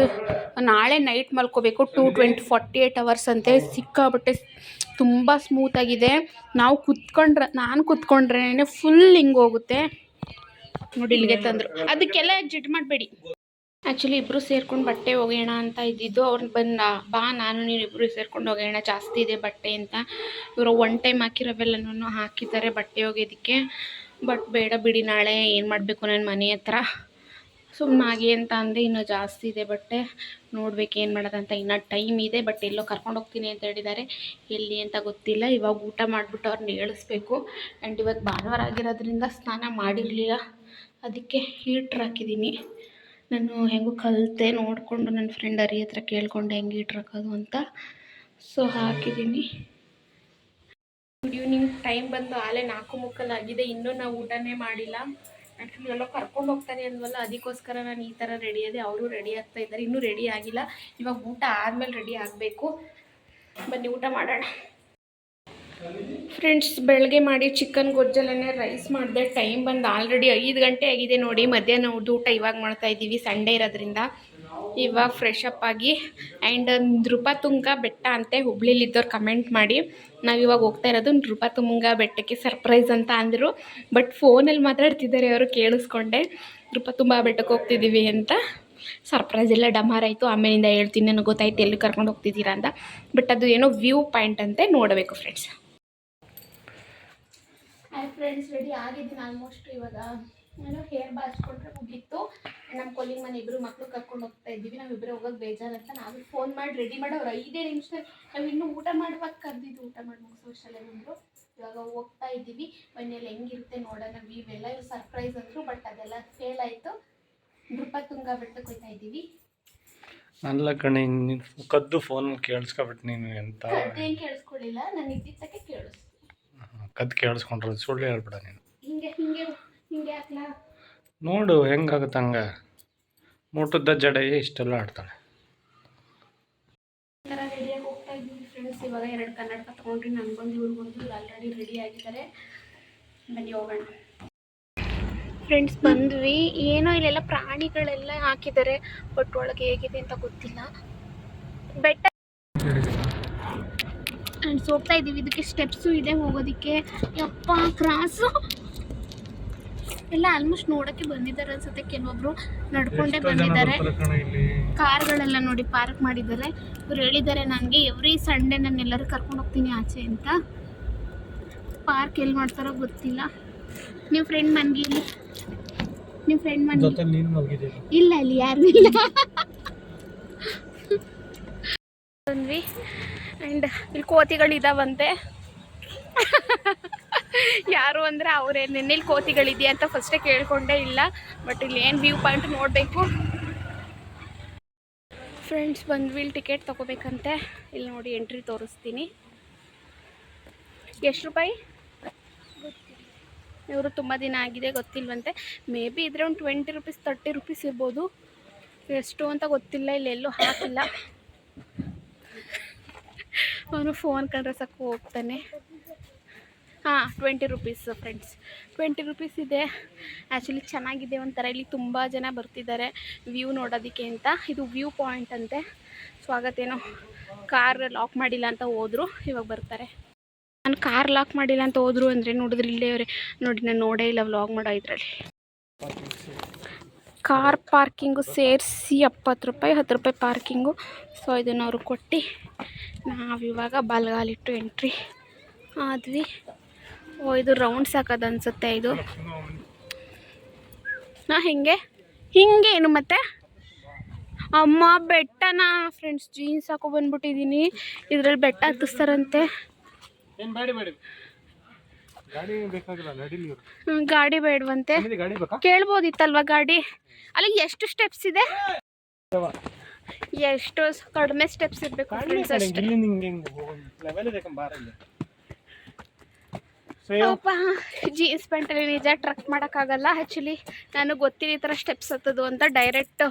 ನಾಳೆ ನೈಟ್ ಮಲ್ಕೋಬೇಕು. 48 ಅವರ್ಸ್ ಅಂತೆ. ಸಿಕ್ಕಾಬಟ್ಟೆ ತುಂಬ ಸ್ಮೂತಾಗಿದೆ. ನಾನು ಕೂತ್ಕೊಂಡ್ರೆ ಫುಲ್ ಹಿಂಗೆ ಹೋಗುತ್ತೆ ನೋಡಿ. ಇಲ್ಲಿಗೆ ತಂದರು. ಅದಕ್ಕೆಲ್ಲ ಜಿಡ್ ಮಾಡಬೇಡಿ. ಆ್ಯಕ್ಚುಲಿ ಇಬ್ಬರು ಸೇರ್ಕೊಂಡು ಬಟ್ಟೆ ಒಗೆಯೋಣ ಅಂತ ಇದ್ದಿದ್ದು. ಅವ್ರನ್ನ ಬಾ ನಾನು ನೀನು ಇಬ್ಬರು ಸೇರ್ಕೊಂಡು ಒಗೆಯೋಣ, ಜಾಸ್ತಿ ಇದೆ ಬಟ್ಟೆ ಅಂತ. ಇವರು ಒನ್ ಟೈಮ್ ಹಾಕಿರೋವೆಲ್ಲನೂ ಹಾಕಿದ್ದಾರೆ ಬಟ್ಟೆ ಒಗೆಯೋದಕ್ಕೆ. ಬಟ್ ಬೇಡ ಬಿಡಿ, ನಾಳೆ ಏನು ಮಾಡಬೇಕು ನನ್ನ ಮನೆ ಹತ್ರ ಸುಮ್ಮನಾಗಿ ಅಂತ ಅಂದೆ. ಇನ್ನೂ ಜಾಸ್ತಿ ಇದೆ ಬಟ್ಟೆ, ನೋಡ್ಬೇಕು ಏನು ಮಾಡೋದಂತ. ಇನ್ನೂ ಟೈಮ್ ಇದೆ. ಬಟ್ ಎಲ್ಲೋ ಕರ್ಕೊಂಡು ಹೋಗ್ತೀನಿ ಅಂತ ಹೇಳಿದ್ದಾರೆ. ಎಲ್ಲಿ ಅಂತ ಗೊತ್ತಿಲ್ಲ. ಇವಾಗ ಊಟ ಮಾಡಿಬಿಟ್ಟು ಅವ್ರನ್ನ ಏಳಿಸ್ಬೇಕು. ಆ್ಯಂಡ್ ಇವತ್ತು ಭಾನುವಾರ ಆಗಿರೋದ್ರಿಂದ ಸ್ನಾನ ಮಾಡಿರಲಿಲ್ಲ, ಅದಕ್ಕೆ ಹೀಟ್ರ್ ಹಾಕಿದ್ದೀನಿ. ನಾನು ಹೆಂಗೂ ಕಲಿತೆ ನೋಡಿಕೊಂಡು, ನನ್ನ ಫ್ರೆಂಡ್ ಅರಿ ಹತ್ರ ಕೇಳಿಕೊಂಡೆ ಹೆಂಗೆ ಹೀಟ್ರ್ ಹಾಕೋದು ಅಂತ. ಸೊ ಹಾಕಿದ್ದೀನಿ. ಈವ್ನಿಂಗ್ ಟೈಮ್ ಬಂದು ಆಲೇ 4:30 ಆಗಿದೆ. ಇನ್ನೂ ನಾವು ಊಟನೇ ಮಾಡಿಲ್ಲ. ಆ್ಯಕ್ಚುಲಿ ಎಲ್ಲೋ ಕರ್ಕೊಂಡು ಹೋಗ್ತಾನೆ ಅಂದ್ವಲ್ಲ, ಅದಕ್ಕೋಸ್ಕರ ನಾನು ಈ ಥರ ರೆಡಿ ಆದೆ. ಅವರು ರೆಡಿ ಆಗ್ತಾ ಇದ್ದಾರೆ, ಇನ್ನೂ ರೆಡಿ ಆಗಿಲ್ಲ. ಇವಾಗ ಊಟ ಆದಮೇಲೆ ರೆಡಿ ಆಗಬೇಕು. ಬನ್ನಿ ಊಟ ಮಾಡೋಣ ಫ್ರೆಂಡ್ಸ್. ಬೆಳಗ್ಗೆ ಮಾಡಿ ಚಿಕನ್ ಗೊಜ್ಜಲ್ಲೇ ರೈಸ್ ಮಾಡಿದೆ. ಟೈಮ್ ಬಂದು ಆಲ್ರೆಡಿ 5 ಗಂಟೆ ಆಗಿದೆ ನೋಡಿ. ಮಧ್ಯಾಹ್ನ ಊಟ ಇವಾಗ ಮಾಡ್ತಾಯಿದ್ದೀವಿ, ಸಂಡೇ ಇರೋದ್ರಿಂದ. ಇವಾಗ ಫ್ರೆಶ್ ಅಪ್ ಆಗಿ ಆ್ಯಂಡ್ ನೃಪತುಂಗ ಬೆಟ್ಟ ಅಂತೆ, ಹುಬ್ಳಿಲಿದ್ದವ್ರು ಕಮೆಂಟ್ ಮಾಡಿ. ನಾವಿವಾಗ ಹೋಗ್ತಾ ಇರೋದು ನೃಪತುಂಗ ಬೆಟ್ಟಕ್ಕೆ. ಸರ್ಪ್ರೈಸ್ ಅಂತ ಅಂದರು, ಬಟ್ ಫೋನಲ್ಲಿ ಮಾತಾಡ್ತಿದ್ದಾರೆ ಅವರು, ಕೇಳಿಸ್ಕೊಂಡೆ. ನೃಪತುಂಗ ಬೆಟ್ಟಕ್ಕೆ ಹೋಗ್ತಿದ್ದೀವಿ ಅಂತ. ಸರ್ಪ್ರೈಸ್ ಎಲ್ಲ ಡಮಾರ್ ಆಯಿತು. ಆಮೇಲಿಂದ ಹೇಳ್ತೀನಿ, ನನಗೆ ಗೊತ್ತಾಯ್ತು ಎಲ್ಲಿ ಕರ್ಕೊಂಡು ಹೋಗ್ತಿದ್ದೀರಾ ಅಂತ. ಬಟ್ ಅದು ಏನೋ ವ್ಯೂ ಪಾಯಿಂಟ್ ಅಂತೆ, ನೋಡಬೇಕು ಫ್ರೆಂಡ್ಸ್. ಫ್ರೆಂಡ್ಸ್ ರೆಡಿ ಆಗಿದ್ದೀನಿ ಆಲ್ಮೋಸ್ಟ್. ಇವಾಗ ನಾನು ಹೇರ್ ಬಾಚ್ಕೊಂಡ್ರೆ ಮುಗೀತು. ನಮ್ಮ ಕೊಲ್ಲಿಂಗ್ ಮನೆ ಇಬ್ಬರು ಮಕ್ಕಳು ಕರ್ಕೊಂಡು ಹೋಗ್ತಾ ಇದ್ದೀವಿ. ನಾವಿಬ್ಬರು ಹೋಗೋದು ಬೇಜಾರಂತ ನಾವು ಫೋನ್ ಮಾಡಿ ರೆಡಿ ಮಾಡೋರು 5 ನಿಮಿಷದಲ್ಲಿ. ನಾವು ಇನ್ನೂ ಊಟ ಮಾಡುವಾಗ ಕರೆದಿದ್ದು, ಊಟ ಮಾಡಿ ಮುಗಿಸೋಷ್ಟಲ್ಲೇ ಬಂದರು. ಇವಾಗ ಹೋಗ್ತಾ ಇದ್ದೀವಿ. ಮನೆಯಲ್ಲಿ ಹೆಂಗಿರುತ್ತೆ ನೋಡೋಣ. ಇವೆಲ್ಲ ಸರ್ಪ್ರೈಸ್ ಅಂದರು, ಬಟ್ ಅದೆಲ್ಲ ಫೇಲ್ ಆಯಿತು. ನೃಪತುಂಗ ಬೆಟ್ಟಕ್ಕೆ ಹೋಗ್ತಾ ಇದ್ದೀವಿ. ಅಲ್ಲ ಕಣೆ, ಕದ್ದು ಫೋನ್ ಕೇಳಿಸ್ಕೊಬಿಟ್ಟು ನೀನು ಎಂತ ಅದೇನು ಕೇಳಿಸ್ಕೊಳ್ಳಿಲ್ಲ, ನಾನು ಇದ್ದಿದ್ದಕ್ಕೆ ಕೇಳಿಸ್ತು. ಕದ್ದು ಕೇಳಿಸ್ಕೊಂಡ್ರೆ ಸುಳ್ಳು ಹೇಳ್ಬಿಡ ನೀನು. ಹಿಂಗೆ ಹಿಂಗೆ ಹಿಂಗೆ ಹಾಕ್ಲಾ ನೋಡು ಹೆಂಗಾಗುತ್ತೆ ಹಂಗೆ. ಮುಟ್ಟುದ್ದ ಜಡೆ ಇಷ್ಟೆಲ್ಲ ಆಡ್ತಾಳೆ. ಈ ಥರ ರೆಡಿಯಾಗಿ ಹೋಗ್ತಾ ಇದ್ದೀವಿ ಫ್ರೆಂಡ್ಸ್. ಇವಾಗ 2 ಕನ್ನಡಕ ತೊಗೊಂಡ್ರಿ. ನನಗೊಂದು ಇವ್ರಿಗೊಂದು. ಇವ್ರು ಆಲ್ರೆಡಿ ರೆಡಿ ಆಗಿದ್ದಾರೆ. ಬನ್ನಿ ಹೋಗೋಣ ಫ್ರೆಂಡ್ಸ್. ಬಂದ್ವಿ. ಏನೋ ಇಲ್ಲೆಲ್ಲ ಪ್ರಾಣಿಗಳೆಲ್ಲ ಹಾಕಿದ್ದಾರೆ, ಬಟ್ ಒಳಗೆ ಹೇಗಿದೆ ಅಂತ ಗೊತ್ತಿಲ್ಲ. ಬೆಟ್ಟ ಆ್ಯಂಡ್ ಹೋಗ್ತಾ ಇದ್ದೀವಿ. ಇದಕ್ಕೆ ಸ್ಟೆಪ್ಸು ಇದೆ ಹೋಗೋದಕ್ಕೆ. ಯಪ್ಪ ಕ್ರಾಸು ಎಲ್ಲ ಆಲ್ಮೋಸ್ಟ್ ನೋಡೋಕ್ಕೆ ಬಂದಿದ್ದಾರೆ ಅನ್ಸುತ್ತೆ. ಕೆಲವೊಬ್ರು ನಡ್ಕೊಂಡೇ ಬಂದಿದ್ದಾರೆ. ಕಾರ್ಗಳೆಲ್ಲ ನೋಡಿ ಪಾರ್ಕ್ ಮಾಡಿದ್ದಾರೆ. ಇವ್ರು ಹೇಳಿದ್ದಾರೆ ನನಗೆ ಎವ್ರಿ ಸಂಡೇ ನಾನು ಎಲ್ಲರೂ ಕರ್ಕೊಂಡು ಹೋಗ್ತೀನಿ ಆಚೆ ಅಂತ. ಪಾರ್ಕ್ ಎಲ್ಲಿ ಮಾಡ್ತಾರೋ ಗೊತ್ತಿಲ್ಲ. ನಿಮ್ಮ ಫ್ರೆಂಡ್ ಮನ್ಗಿಲ್ಲಿ, ನಿಮ್ಮ ಫ್ರೆಂಡ್ ಮನ್ಗಿ ಇಲ್ಲ, ಅಲ್ಲಿ ಯಾರು ಇಲ್ಲ. ಬಂದ್ವಿ ಆ್ಯಂಡ್ ಇಲ್ಲಿ ಕೋತಿಗಳಿದ್ದಾವಂತೆ. ಯಾರು ಅಂದರೆ ಅವರೇ. ನೆನ್ನೆಲ್ಲಿ ಕೋತಿಗಳಿದೆಯಾ ಅಂತ ಫಸ್ಟೇ ಕೇಳ್ಕೊಂಡೇ ಇಲ್ಲ. ಬಟ್ ಇಲ್ಲಿ ಏನು ವ್ಯೂ ಪಾಯಿಂಟ್ ನೋಡಬೇಕು ಫ್ರೆಂಡ್ಸ್. ಬಂದ್ವಿ. ಇಲ್ಲಿ ಟಿಕೆಟ್ ತೊಗೋಬೇಕಂತೆ. ಇಲ್ಲಿ ನೋಡಿ ಎಂಟ್ರಿ ತೋರಿಸ್ತೀನಿ. ಎಷ್ಟು ರೂಪಾಯಿ ಇವರು ತುಂಬ ದಿನ ಆಗಿದೆ, ಗೊತ್ತಿಲ್ವಂತೆ. ಮೇ ಬಿ ಇದ್ರೆ ಒಂದು 20 ರೂಪೀಸ್ 30 ರೂಪೀಸ್ ಇರ್ಬೋದು. ಎಷ್ಟು ಅಂತ ಗೊತ್ತಿಲ್ಲ, ಇಲ್ಲೆಲ್ಲೂ ಹಾಕಿಲ್ಲ. ಅವನು ಫೋನ್ ಕಂಡ್ರೆ ಸಾಕು ಹೋಗ್ತಾನೆ. ಹಾಂ 20 ರೂಪೀಸ್ ಫ್ರೆಂಡ್ಸ್. 20 ರೂಪೀಸ್ ಇದೆ. ಆ್ಯಕ್ಚುಲಿ ಚೆನ್ನಾಗಿದೆ ಒಂಥರ. ಇಲ್ಲಿ ತುಂಬ ಜನ ಬರ್ತಿದ್ದಾರೆ ವ್ಯೂ ನೋಡೋದಕ್ಕೆ ಅಂತ. ಇದು ವ್ಯೂ ಪಾಯಿಂಟ್ ಅಂತೆ. ಸ್ವಾಗತೇನೋ ಕಾರ್ ಲಾಕ್ ಮಾಡಿಲ್ಲ ಅಂತ ಹೋದರು, ಇವಾಗ ಬರ್ತಾರೆ. ನಾನು ಕಾರ್ ಲಾಕ್ ಮಾಡಿಲ್ಲ ಅಂತ ಹೋದರು ಅಂದರೆ ನೋಡಿದ್ರೆ ಇಲ್ಲೇ ಅವರೇ ನೋಡಿ. ನಾನು ನೋಡೇ ಇಲ್ಲ ವ್ಲಾಗ್ ಮಾಡೋ ಇದರಲ್ಲಿ. ಕಾರ್ ಪಾರ್ಕಿಂಗು ಸೇರಿಸಿ 70 ರೂಪಾಯಿ, 10 ರೂಪಾಯಿ ಪಾರ್ಕಿಂಗು. ಸೊ ಇದನ್ನು ಅವರು ಕೊಟ್ಟು ನಾವಿವಾಗ ಬಲಗಾಲಿಟ್ಟು ಎಂಟ್ರಿ ಆದ್ವಿ. ಓ ಇದು ರೌಂಡ್ಸ್ ಹಾಕೋದು ಅನಿಸುತ್ತೆ ಇದು. ಹಾಂ ಹಿಂಗೆ ಹಿಂಗೇನು ಮತ್ತೆ ಅಮ್ಮ ಬೆಟ್ಟನ ಫ್ರೆಂಡ್ಸ್. ಜೀನ್ಸ್ ಹಾಕೊ ಬಂದ್ಬಿಟ್ಟಿದ್ದೀನಿ. ಇದರಲ್ಲಿ ಬೆಟ್ಟ ಹತ್ತಿಸ್ತಾರಂತೆ. ಗಾಡಿ ಬೇಕಾಗಿಲ್ಲ, ನಡೀಲಿ ಇವ್ರು. ಗಾಡಿ ಬೇಡವಂತೆ. ಗಾಡಿ ಬೇಕಾ? ಕೇಳ್ಬೋದಿತ್ತಲ್ವಾ ಗಾಡಿ. ಅಲ್ಲಿ ಎಷ್ಟು ಸ್ಟೆಪ್ಸ್ ಇದೆ? ಎಷ್ಟು ಕಡಿಮೆ ಸ್ಟೆಪ್ಸ್ ಇರಬೇಕು ಫ್ರೆಂಡ್ಸ್ ಅಷ್ಟೇ. ಪಾಪ ಜೀನ್ಸ್ ಪ್ಯಾಂಟಲ್ಲಿ ನಿಜ ಟ್ರಕ್ ಮಾಡೋಕ್ಕಾಗಲ್ಲ. ಆ್ಯಕ್ಚುಲಿ ನಾನು ಗೊತ್ತಿಲ್ಲ ಈ ಥರ ಸ್ಟೆಪ್ಸ್ ಹತ್ತದು ಅಂತ. ಡೈರೆಕ್ಟ್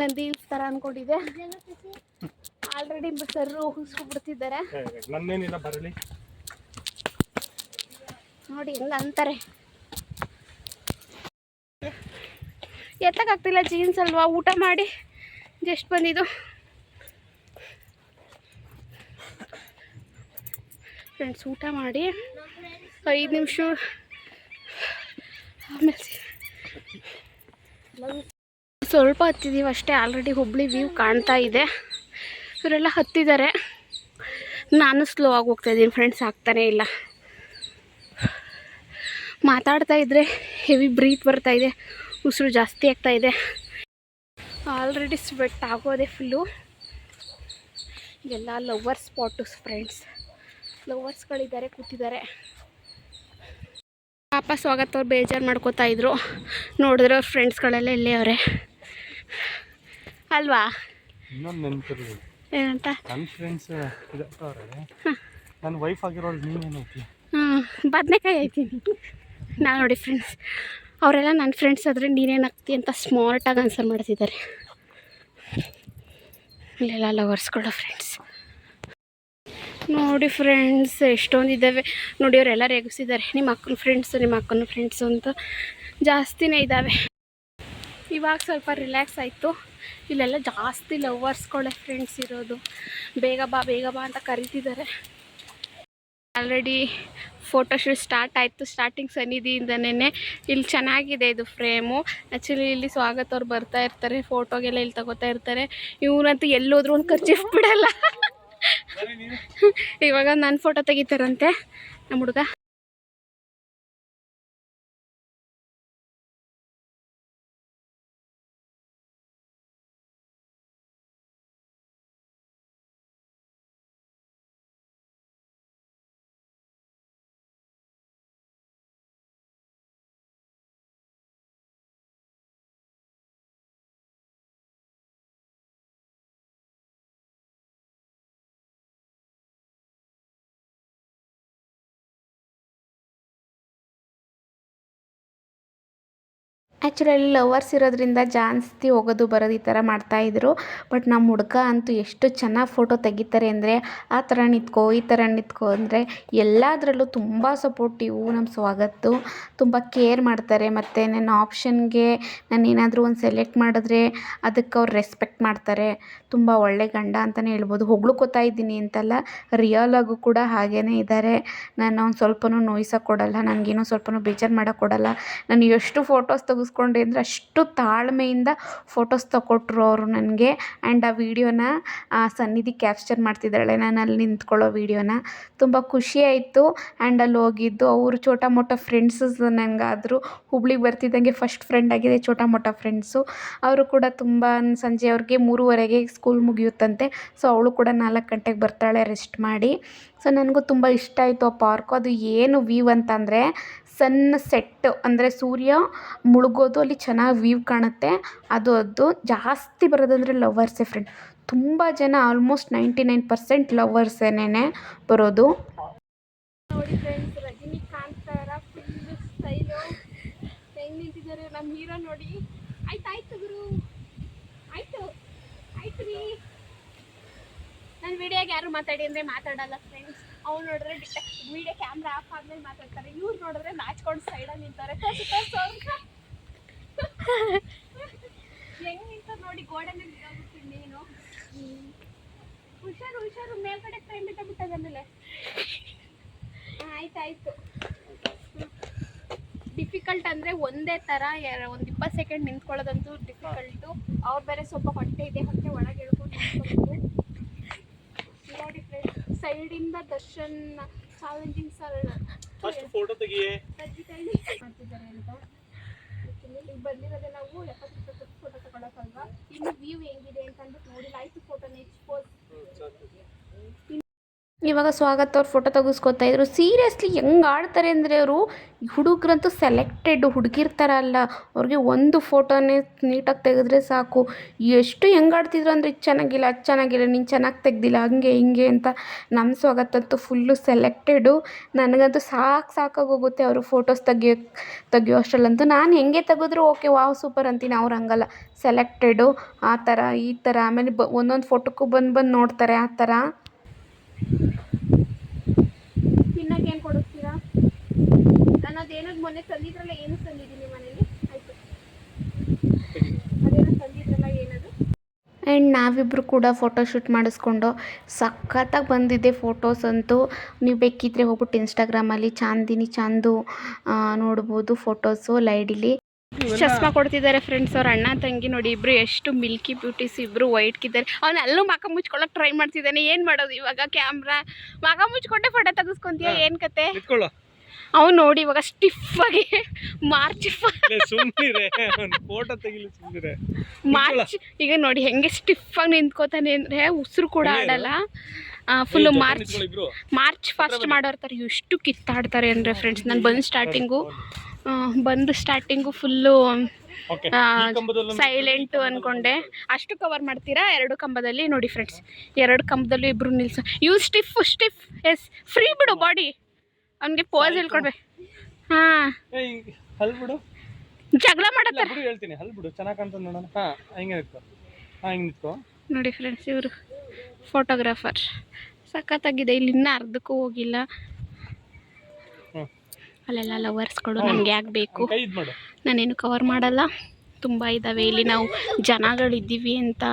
ನಂದಿ ಹಿಲ್ಸ್ ಥರ ಅಂದ್ಕೊಂಡಿದ್ದೆ. Already sir ಊಹಿಸ್ಬಿಡ್ತಿದ್ದಾರೆ. ನನ್ನೇನಿಲ್ಲ, ಬರಲಿ ನೋಡಿ ಹೆಂಗ ಅಂತಾರೆ. ಎತ್ತಕ್ಕಾಗ್ತಿಲ್ಲ, ಜೀನ್ಸ್ ಅಲ್ವಾ. ಊಟ ಮಾಡಿ ಜಸ್ಟ್ ಬಂದಿದ್ದು ಫ್ರೆಂಡ್ಸ್. ಊಟ ಮಾಡಿ 5 ನಿಮಿಷ ಆಮೇಲೆ ಸ್ವಲ್ಪ ಹತ್ತಿದ್ದೀವಿ ಅಷ್ಟೇ. ಆಲ್ರೆಡಿ ಹುಬ್ಳಿ ವ್ಯೂ ಕಾಣ್ತಾ ಇದೆ. ಇವರೆಲ್ಲ ಹತ್ತಿದ್ದಾರೆ, ನಾನು ಸ್ಲೋ ಆಗಿ ಹೋಗ್ತಾಯಿದ್ದೀನಿ ಫ್ರೆಂಡ್ಸ್. ಆಗ್ತಾನೇ ಇಲ್ಲ. ಮಾತಾಡ್ತಾ ಇದ್ದರೆ ಹೆವಿ ಬ್ರೀತ್ ಬರ್ತಾಯಿದೆ, ಉಸಿರು ಜಾಸ್ತಿ ಆಗ್ತಾಯಿದೆ. ಆಲ್ರೆಡಿ ಸ್ವೆಟ್ ಆಗೋದೆ ಫುಲ್ಲು. ಎಲ್ಲ ಲವರ್ ಸ್ಪಾಟು ಫ್ರೆಂಡ್ಸ್. ಲವರ್ಸ್ಗಳಿದ್ದಾರೆ, ಕೂತಿದ್ದಾರೆ. ಪಾಪ ಸ್ವಾಗತ ಅವ್ರು ಬೇಜಾರು ಮಾಡ್ಕೋತಾ ಇದ್ರು. ನೋಡಿದ್ರೆ ಅವ್ರ ಫ್ರೆಂಡ್ಸ್ಗಳೆಲ್ಲ ಇಲ್ಲೇ ಅವರೇ ಅಲ್ವಾ? ಇನ್ನೊಂದು ನೆನಪಿರಲಿ, ಏನಂತ? ನನ್ನ ಫ್ರೆಂಡ್ಸ್ ನನ್ನ ವೈಫ್ ಆಗಿರೋಳು ನೀನೇನೈತಿ? ಬದನೆಕಾಯಿ ಐತೀನಿ ನಾನು. ನೋಡಿ ಫ್ರೆಂಡ್ಸ್, ಅವರೆಲ್ಲ ನನ್ನ ಫ್ರೆಂಡ್ಸ್ ಆದರೆ ನೀನೇನಾಗ್ತಿ ಅಂತ ಸ್ಮಾರ್ಟಾಗಿ ಆನ್ಸರ್ ಮಾಡ್ತಿದ್ದಾರೆ. ಇಲ್ಲೆಲ್ಲ ಲವರ್ಸ್ಗಳು ಫ್ರೆಂಡ್ಸ್. ನೋಡಿ ಫ್ರೆಂಡ್ಸ್, ಎಷ್ಟೊಂದು ಇದ್ದಾವೆ ನೋಡಿ. ಅವರೆಲ್ಲ ರೇಗಿಸಿದ್ದಾರೆ, ನಿಮ್ಮ ಅಕ್ಕನ ಫ್ರೆಂಡ್ಸು ಅಂತ ಜಾಸ್ತಿನೇ ಇದ್ದಾವೆ. ಇವಾಗ ಸ್ವಲ್ಪ ರಿಲ್ಯಾಕ್ಸ್ ಆಯಿತು. ಇಲ್ಲೆಲ್ಲ ಜಾಸ್ತಿ ಲವರ್ಸ್ಗಳೇ ಫ್ರೆಂಡ್ಸ್ ಇರೋದು. ಬೇಗ ಬಾ ಅಂತ ಕರೀತಿದ್ದಾರೆ. ಆಲ್ರೆಡಿ ಫೋಟೋಶೂಟ್ ಸ್ಟಾರ್ಟ್ ಆಯಿತು. ಸ್ಟಾರ್ಟಿಂಗ್ ಸನ್ನಿಧಿಯಿಂದನೇ. ಇಲ್ಲಿ ಚೆನ್ನಾಗಿದೆ ಇದು ಫ್ರೇಮು. ಆ್ಯಕ್ಚುಲಿ ಇಲ್ಲಿ ಸ್ವಾಗತ ಅವ್ರು ಬರ್ತಾ ಇರ್ತಾರೆ, ಫೋಟೋಗೆಲ್ಲ ಇಲ್ಲಿ ತಗೋತಾ ಇರ್ತಾರೆ. ಇವನಂತೂ ಎಲ್ಲೋದ್ರೂ ಒಂದು ಖರ್ಚಿಫ್ ಬಿಡಲ್ಲ. ಇವಾಗ ನನ್ನ ಫೋಟೋ ತೆಗಿತಾರಂತೆ ನಮ್ಮ ಹುಡುಗ. ಆ್ಯಕ್ಚುಲಿ ಅಲ್ಲಿ ಲವರ್ಸ್ ಇರೋದ್ರಿಂದ ಜಾಸ್ತಿ ಹೋಗೋದು ಬರೋದು ಈ ಥರ ಮಾಡ್ತಾಯಿದ್ರು. ಬಟ್ ನಮ್ಮ ಹುಡುಗ ಅಂತೂ ಎಷ್ಟು ಚೆನ್ನಾಗಿ ಫೋಟೋ ತೆಗಿತಾರೆ ಅಂದರೆ, ಆ ಥರ ನಿಂತ್ಕೋ ಈ ಥರ ನಿಂತ್ಕೋ ಅಂದರೆ ಎಲ್ಲದರಲ್ಲೂ ತುಂಬ ಸಪೋರ್ಟಿವು. ನಮ್ಮ ಸ್ವಾಗತ್ತು ತುಂಬ ಕೇರ್ ಮಾಡ್ತಾರೆ. ಮತ್ತು ನನ್ನ ಆಪ್ಷನ್ಗೆ ನಾನು ಏನಾದರೂ ಒಂದು ಸೆಲೆಕ್ಟ್ ಮಾಡಿದ್ರೆ ಅದಕ್ಕೆ ಅವ್ರು ರೆಸ್ಪೆಕ್ಟ್ ಮಾಡ್ತಾರೆ. ತುಂಬ ಒಳ್ಳೆ ಗಂಡ ಅಂತಲೇ ಹೇಳ್ಬೋದು. ಹೊಗಳ್ಕೊತಾ ಇದ್ದೀನಿ ಅಂತಲ್ಲ, ರಿಯಲಾಗೂ ಕೂಡ ಹಾಗೇ ಇದ್ದಾರೆ. ನಾನು ಒಂದು ಸ್ವಲ್ಪನೂ ನೋಯ್ಸೋಕೆ ಕೊಡಲ್ಲ, ನನಗೇನೋ ಸ್ವಲ್ಪನೂ ಬೇಜಾರು ಮಾಡೋಕ್ಕೆ ಕೊಡಲ್ಲ. ನಾನು ಎಷ್ಟು ಫೋಟೋಸ್ ತೆಗೆಸ್ಕೊಂಡೆ ಅಂದರೆ ಅಷ್ಟು ತಾಳ್ಮೆಯಿಂದ ಫೋಟೋಸ್ ತಗೊಟ್ರು ಅವರು ನನಗೆ. ಆ್ಯಂಡ್ ಆ ವಿಡಿಯೋನ ಸನ್ನಿಧಿ ಕ್ಯಾಪ್ಚರ್ ಮಾಡ್ತಿದ್ದಾಳೆ, ನಾನು ಅಲ್ಲಿ ನಿಂತ್ಕೊಳ್ಳೋ ವಿಡಿಯೋನ. ತುಂಬ ಖುಷಿ ಆಯಿತು. ಆ್ಯಂಡ್ ಅಲ್ಲಿ ಹೋಗಿದ್ದು ಅವರು ಚೋಟಾ ಮೋಟಾ ಫ್ರೆಂಡ್ಸಸ್ ನನಗಾದರು. ಹುಬ್ಳಿಗೆ ಬರ್ತಿದ್ದಂಗೆ ಫಸ್ಟ್ ಫ್ರೆಂಡ್ ಆಗಿದೆ ಚೋಟಾ ಮೋಟಾ ಫ್ರೆಂಡ್ಸು. ಅವರು ಕೂಡ ತುಂಬ ಸಂಜೆ ಅವ್ರಿಗೆ 3:30ಗೆ ಸ್ಕೂಲ್ ಮುಗಿಯುತ್ತಂತೆ. ಸೊ ಅವಳು ಕೂಡ 4 ಗಂಟೆಗೆ ಬರ್ತಾಳೆ ರೆಸ್ಟ್ ಮಾಡಿ. ಸೊ ನನಗೂ ತುಂಬ ಇಷ್ಟ ಆಯಿತು ಆ ಪಾರ್ಕು. ಅದು ಏನು ವ್ಯೂ ಅಂತಂದರೆ ಸನ್ ಸೆಟ್, ಅಂದರೆ ಸೂರ್ಯ ಮುಳುಗೋದು ಅಲ್ಲಿ ಚೆನ್ನಾಗಿ ವ್ಯೂ ಕಾಣುತ್ತೆ. ಅದು ಜಾಸ್ತಿ ಬರೋದಂದರೆ ಲವರ್ಸೇ ಫ್ರೆಂಡ್. ತುಂಬ ಜನ ಆಲ್ಮೋಸ್ಟ್ 99% ಲವರ್ಸೇನೇ ಬರೋದು. ನೋಡಿ ಫ್ರೆಂಡ್ಸ್, ರಜನಿಕಾಂತ್ ಥರ ಫುಲ್ ಸ್ಟೈಲು ಹೆಂಗೆ ನಿಂತಿದ್ದಾರೆ ನಮ್ಮ ಹೀರೋ ನೋಡಿ. ಆಯ್ತು ಗುರು, ಆಯಿತು ರೀ. ನನ್ನ ವಿಡಿಯೋಗೆ ಯಾರು ಮಾತಾಡಿ ಅಂದರೆ ಮಾತಾಡಲ್ಲ ಫ್ರೆಂಡ್ಸ್. ಅವ್ನು ನೋಡಿದ್ರೆ ವಿಡಿಯೋ ಕ್ಯಾಮ್ರಾ ಆಫ್ ಆದ್ಮೇಲೆ ಮಾತಾಡ್ತಾರೆ. ಇವ್ರು ನೋಡಿದ್ರೆ ಮ್ಯಾಚ್ಕೊಂಡು ಸೈಡಲ್ಲಿ ನಿಂತಾರೆ. ತೋರಿಸು ಹೆಂಗೆ ನಿಂತಾರೆ ನೋಡಿ, ಗೋಡೆ ಮೇಲೆ ಬಿದ್ದಾಗ್ಬಿಡ್ತೀನಿ ನೀನು. ಹುಷಾರು ಮೇಲ್ಗಡೆ ಟೈಮ್ ಬಿಟ್ಟಾಗ ಆಮೇಲೆ. ಆಯ್ತು. ಡಿಫಿಕಲ್ಟ್ ಅಂದರೆ ಒಂದೇ ಥರ ಒಂದು 20 ಸೆಕೆಂಡ್ ನಿಂತ್ಕೊಳ್ಳೋದಂತೂ ಡಿಫಿಕಲ್ಟು. ಅವ್ರು ಬೇರೆ ಸ್ವಲ್ಪ ಹೊಟ್ಟೆ ಒಳಗೆ ಹೇಳ್ಕೊಂಡು ನಿಂತ್ಕೊಂಡು ನೋಡಿ ಫ್ರೆಂಡ್ಸ್. ಸೈಡಿಂದ ದರ್ಶನ್ ಚಾಲೆಂಜಿಂಗ್ ಸರ್ ಫೋಟೋ ತೆಗಿಯೇ ಮಾಡ್ತಿದ್ದಾರೆ ಅಂತ. ಈಗ ಬಂದಿರೋದೇ ನಾವು 70 ಫೋಟೋ ತಗೊಳಕ್ಕಲ್ವಾ. ಇನ್ನು ವ್ಯೂ ಹೆಂಗಿದೆ ಅಂತ ಅಂದ್ಬಿಟ್ಟು ನೋಡಿಲ್ಲ. ಆಯ್ತು ಫೋಟೋ ನೆಕ್ಸ್ಟ್ ಪೋಸ್. ಇವಾಗ ಸ್ವಾಗತ್ ಅವ್ರು ಫೋಟೋ ತೆಗೆಸ್ಕೊತಾ ಇದ್ರು. ಸೀರಿಯಸ್ಲಿ ಹೆಂಗೆ ಆಡ್ತಾರೆ ಅಂದರೆ ಅವರು ಹುಡುಗರಂತೂ ಸೆಲೆಕ್ಟೆಡ್ ಹುಡುಗಿರ್ತಾರಲ್ಲ ಅವ್ರಿಗೆ ಒಂದು ಫೋಟೋನೇ ನೀಟಾಗಿ ತೆಗೆದ್ರೆ ಸಾಕು. ಎಷ್ಟು ಹೆಂಗೆ ಆಡ್ತಿದ್ರು ಅಂದರೆ ಇದು ಚೆನ್ನಾಗಿಲ್ಲ ಅದು ಚೆನ್ನಾಗಿಲ್ಲ ನೀನು ಚೆನ್ನಾಗಿ ತೆಗ್ದಿಲ್ಲ ಹಂಗೆ ಹಿಂಗೆ ಅಂತ. ನಮ್ಮ ಸ್ವಾಗತ್ ಅಂತೂ ಫುಲ್ಲು ಸೆಲೆಕ್ಟೆಡು. ನನಗಂತೂ ಸಾಕಾಗೋಗುತ್ತೆ ಅವರು ಫೋಟೋಸ್ ತೆಗಿಯೋ ಅಷ್ಟರಲ್ಲಂತೂ. ನಾನು ಹೆಂಗೆ ತೆಗೆದ್ರು ಓಕೆ ವಾವ್ ಸೂಪರ್ ಅಂತೀನಿ. ಅವ್ರು ಹಂಗಲ್ಲ, ಸೆಲೆಕ್ಟೆಡು ಆ ಥರ ಈ ಥರ. ಆಮೇಲೆ ಒಂದೊಂದು ಫೋಟೋಕ್ಕೂ ಬಂದು ನೋಡ್ತಾರೆ ಆ ಥರ. ತಿನ್ನಕ್ಕೆ ಏನು ಕೊಡಿಸ್ತೀರಾ? ನಾನು ಅದೇನಾದ್ರು ಮೊನ್ನೆ ತಂದಿದ್ರಲ್ಲ, ಏನು ತಂದಿದ್ದೀನಿ ಮನೇಲಿ, ಆಯಿತು ಅದೇನೋ ತಂದಿದ್ರಲ್ಲ ಏನದು. ಆ್ಯಂಡ್ ನಾವಿಬ್ಬರು ಕೂಡ ಫೋಟೋಶೂಟ್ ಮಾಡಿಸ್ಕೊಂಡು ಸಖತ್ತಾಗಿ ಬಂದಿದೆ ಫೋಟೋಸ್ ಅಂತೂ. ನೀವು ಬೇಕಿದ್ದರೆ ಹೋಗ್ಬಿಟ್ಟು ಇನ್ಸ್ಟಾಗ್ರಾಮಲ್ಲಿ ಚಾಂದಿನಿ ಚಾಂದು ನೋಡ್ಬೋದು ಫೋಟೋಸು ಲೈಡಿಲಿ. ಚಸ್ಮಾ ಕೊಡ್ತಿದ್ದಾರೆ ಫ್ರೆಂಡ್ಸ್ ಅವ್ರ ಅಣ್ಣ ತಂಗಿ. ನೋಡಿ ಇಬ್ಬರು ಎಷ್ಟು ಮಿಲ್ಕಿ ಬ್ಯೂಟೀಸ್, ಇಬ್ಬರು ವೈಟ್ಗಿದ್ದಾರೆ. ಅವನೆಲ್ಲೂ ಮಕ ಮುಚ್ಕೊಳ್ಳೋಕೆ ಟ್ರೈ ಮಾಡ್ತಿದ್ದಾನೆ. ಏನು ಮಾಡೋದು ಇವಾಗ? ಕ್ಯಾಮ್ರಾ ಮಕ ಮುಚ್ಕೊಂಡೆ ಫೋಟೋ ತೆಗೆಸ್ಕೊಂತೀಯ, ಏನು ಕತೆ? ಅವ್ನು ನೋಡಿ ಇವಾಗ ಸ್ಟಿಫಾಗಿ ಮಾರ್ಚ್ ಈಗ ನೋಡಿ ಹೆಂಗೆ ಸ್ಟಿಫಾಗಿ ನಿಂತ್ಕೋತಾನೆ ಅಂದರೆ ಉಸಿರು ಕೂಡ ಆಡಲ್ಲ. ಫುಲ್ಲು ಮಾರ್ಚ್ ಫಾಸ್ಟ್ ಮಾಡೋರ್ತಾರೆ. ಎಷ್ಟು ಕಿತ್ತಾಡ್ತಾರೆ ಅಂದರೆ ಫ್ರೆಂಡ್ಸ್. ನಾನು ಬಂದು ಸ್ಟಾರ್ಟಿಂಗು ಫುಲ್ಲು ಸೈಲೆಂಟು ಅಂದ್ಕೊಂಡೆ. ಅಷ್ಟು ಕವರ್ ಮಾಡ್ತೀರಾ 2 ಕಂಬದಲ್ಲಿ? ನೋಡಿ ಫ್ರೆಂಡ್ಸ್, 2 ಕಂಬದಲ್ಲೂ ಇಬ್ಬರು ಇವು ಸ್ಟಿಫ್ ಎಸ್ ಫ್ರೀ ಬಿಡು ಬಾಡಿ. ಅವನಿಗೆ ಪೋಸ್ ಹೇಳ್ಕೊಡ್ಬೇಕು. ಹಾಂ ಜಗಳ ಮಾಡತ್ತಾರೆ ನೋಡಿ ಫ್ರೆಂಡ್ಸ್. ಇವರು ಫೋಟೋಗ್ರಾಫರ್ ಸಖತ್ತಾಗಿದೆ. ಇಲ್ಲಿ ಇನ್ನೂ ಅರ್ಧಕ್ಕೂ ಹೋಗಿಲ್ಲ. ಅಲ್ಲೆಲ್ಲ ಲವರ್ಸ್ಗಳು ನನಗೆ ಆಗಬೇಕು, ನಾನೇನು ಕವರ್ ಮಾಡಲ್ಲ. ತುಂಬ ಇದ್ದಾವೆ ಇಲ್ಲಿ. ನಾವು ಜನಗಳಿದ್ದೀವಿ ಅಂತ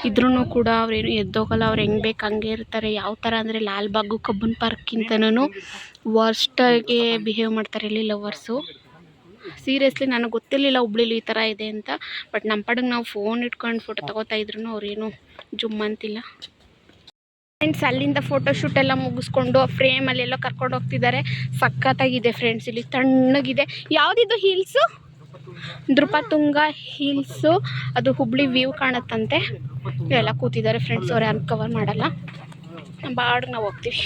ಇದ್ರೂ ಕೂಡ ಅವ್ರೇನು ಎದ್ದೋಗಲ್ಲ. ಅವ್ರು ಹೆಂಗೆ ಬೇಕು ಹಂಗೆ ಇರ್ತಾರೆ. ಯಾವ ಥರ ಅಂದರೆ ಲಾಲ್ಬಾಗು ಕಬ್ಬನ್ ಪಾರ್ಕ್ಗಿಂತನೂ ವರ್ಸ್ಟಾಗಿ ಬಿಹೇವ್ ಮಾಡ್ತಾರೆ ಇಲ್ಲಿ ಲವರ್ಸು. ಸೀರಿಯಸ್ಲಿ ನನಗೆ ಗೊತ್ತಿರಲಿಲ್ಲ ಹುಬ್ಳಿಲಿ ಈ ಥರ ಇದೆ ಅಂತ. ಬಟ್ ನಮ್ಮ ಪಡೆಗೆ ನಾವು ಫೋನ್ ಇಟ್ಕೊಂಡು ಫೋಟೋ ತೊಗೋತಾ ಇದ್ರು ಅವ್ರೇನು ಜುಮ್ ಅಂತಿಲ್ಲ. ಫ್ರೆಂಡ್ಸ್ ಅಲ್ಲಿಂದ ಫೋಟೋಶೂಟ್ ಎಲ್ಲ ಮುಗಿಸ್ಕೊಂಡು ಫ್ರೇಮಲ್ಲೆಲ್ಲ ಕರ್ಕೊಂಡು ಹೋಗ್ತಿದ್ದಾರೆ. ಸಖತ್ತಾಗಿದೆ ಫ್ರೆಂಡ್ಸ್. ಇಲ್ಲಿ ತಣ್ಣಗಿದೆ. ಯಾವುದಿದು ಹೀಲ್ಸು? ನೃಪತುಂಗ ಹೀಲ್ಸು. ಅದು ಹುಬ್ಳಿ ವ್ಯೂ ಕಾಣುತ್ತಂತೆ. ಇವೆಲ್ಲ ಕೂತಿದ್ದಾರೆ ಫ್ರೆಂಡ್ಸ್. ಅವ್ರು ಯಾರು ಕವರ್ ಮಾಡಲ್ಲ. ಬಾಡ್ ನಾವು ಹೋಗ್ತೀವಿ.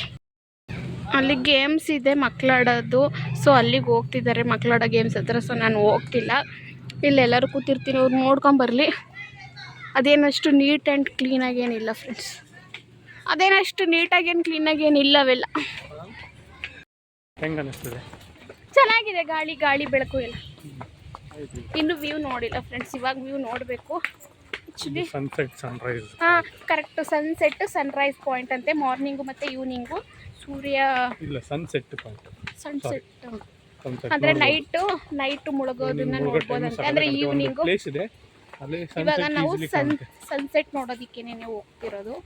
ಅಲ್ಲಿ ಗೇಮ್ಸ್ ಇದೆ ಮಕ್ಕಳಾಡೋದು. ಸೊ ಅಲ್ಲಿಗೆ ಹೋಗ್ತಿದ್ದಾರೆ ಮಕ್ಕಳಾಡೋ ಗೇಮ್ಸ್ ಹತ್ರ. ಸೊ ನಾನು ಹೋಗ್ತಿಲ್ಲ. ಇಲ್ಲೆಲ್ಲರೂ ಕೂತಿರ್ತೀನಿ, ಅವ್ರು ನೋಡ್ಕೊಂಬರಲಿ. ಅದೇನಷ್ಟು ನೀಟ್ ಆ್ಯಂಡ್ ಕ್ಲೀನಾಗಿ ಏನಿಲ್ಲ ಫ್ರೆಂಡ್ಸ್. ಅದೇನಷ್ಟು ನೀಟಾಗೇನು ಕ್ಲೀನಾಗಿ ಏನಿಲ್ಲ. ಅವೆಲ್ಲ ಚೆನ್ನಾಗಿದೆ. ಗಾಳಿ ಬೆಳಕು ಎಲ್ಲ. ಇನ್ನು ವ್ಯೂ ನೋಡಿಲ್ಲ ಫ್ರೆಂಡ್ಸ್. ಇವಾಗ ವ್ಯೂ ನೋಡಬೇಕು ಆ್ಯಕ್ಚುಲಿ. ಹಾಂ ಕರೆಕ್ಟು. ಸನ್ಸೆಟ್ ಸನ್ರೈಸ್ ಪಾಯಿಂಟ್ ಅಂತೆ. ಮಾರ್ನಿಂಗು ಮತ್ತು ಈವ್ನಿಂಗು ಸೂರ್ಯ ಸನ್ಸೆಟ್ ಅಂದರೆ ನೈಟು ಮುಳುಗೋದನ್ನ ನೋಡ್ಬೋದಂತೆ. ಅಂದರೆ ಈವ್ನಿಂಗು. ಇವಾಗ ನಾವು ಸನ್ಸೆಟ್ ನೋಡೋದಕ್ಕೇನೆ ಹೋಗ್ತಿರೋದು.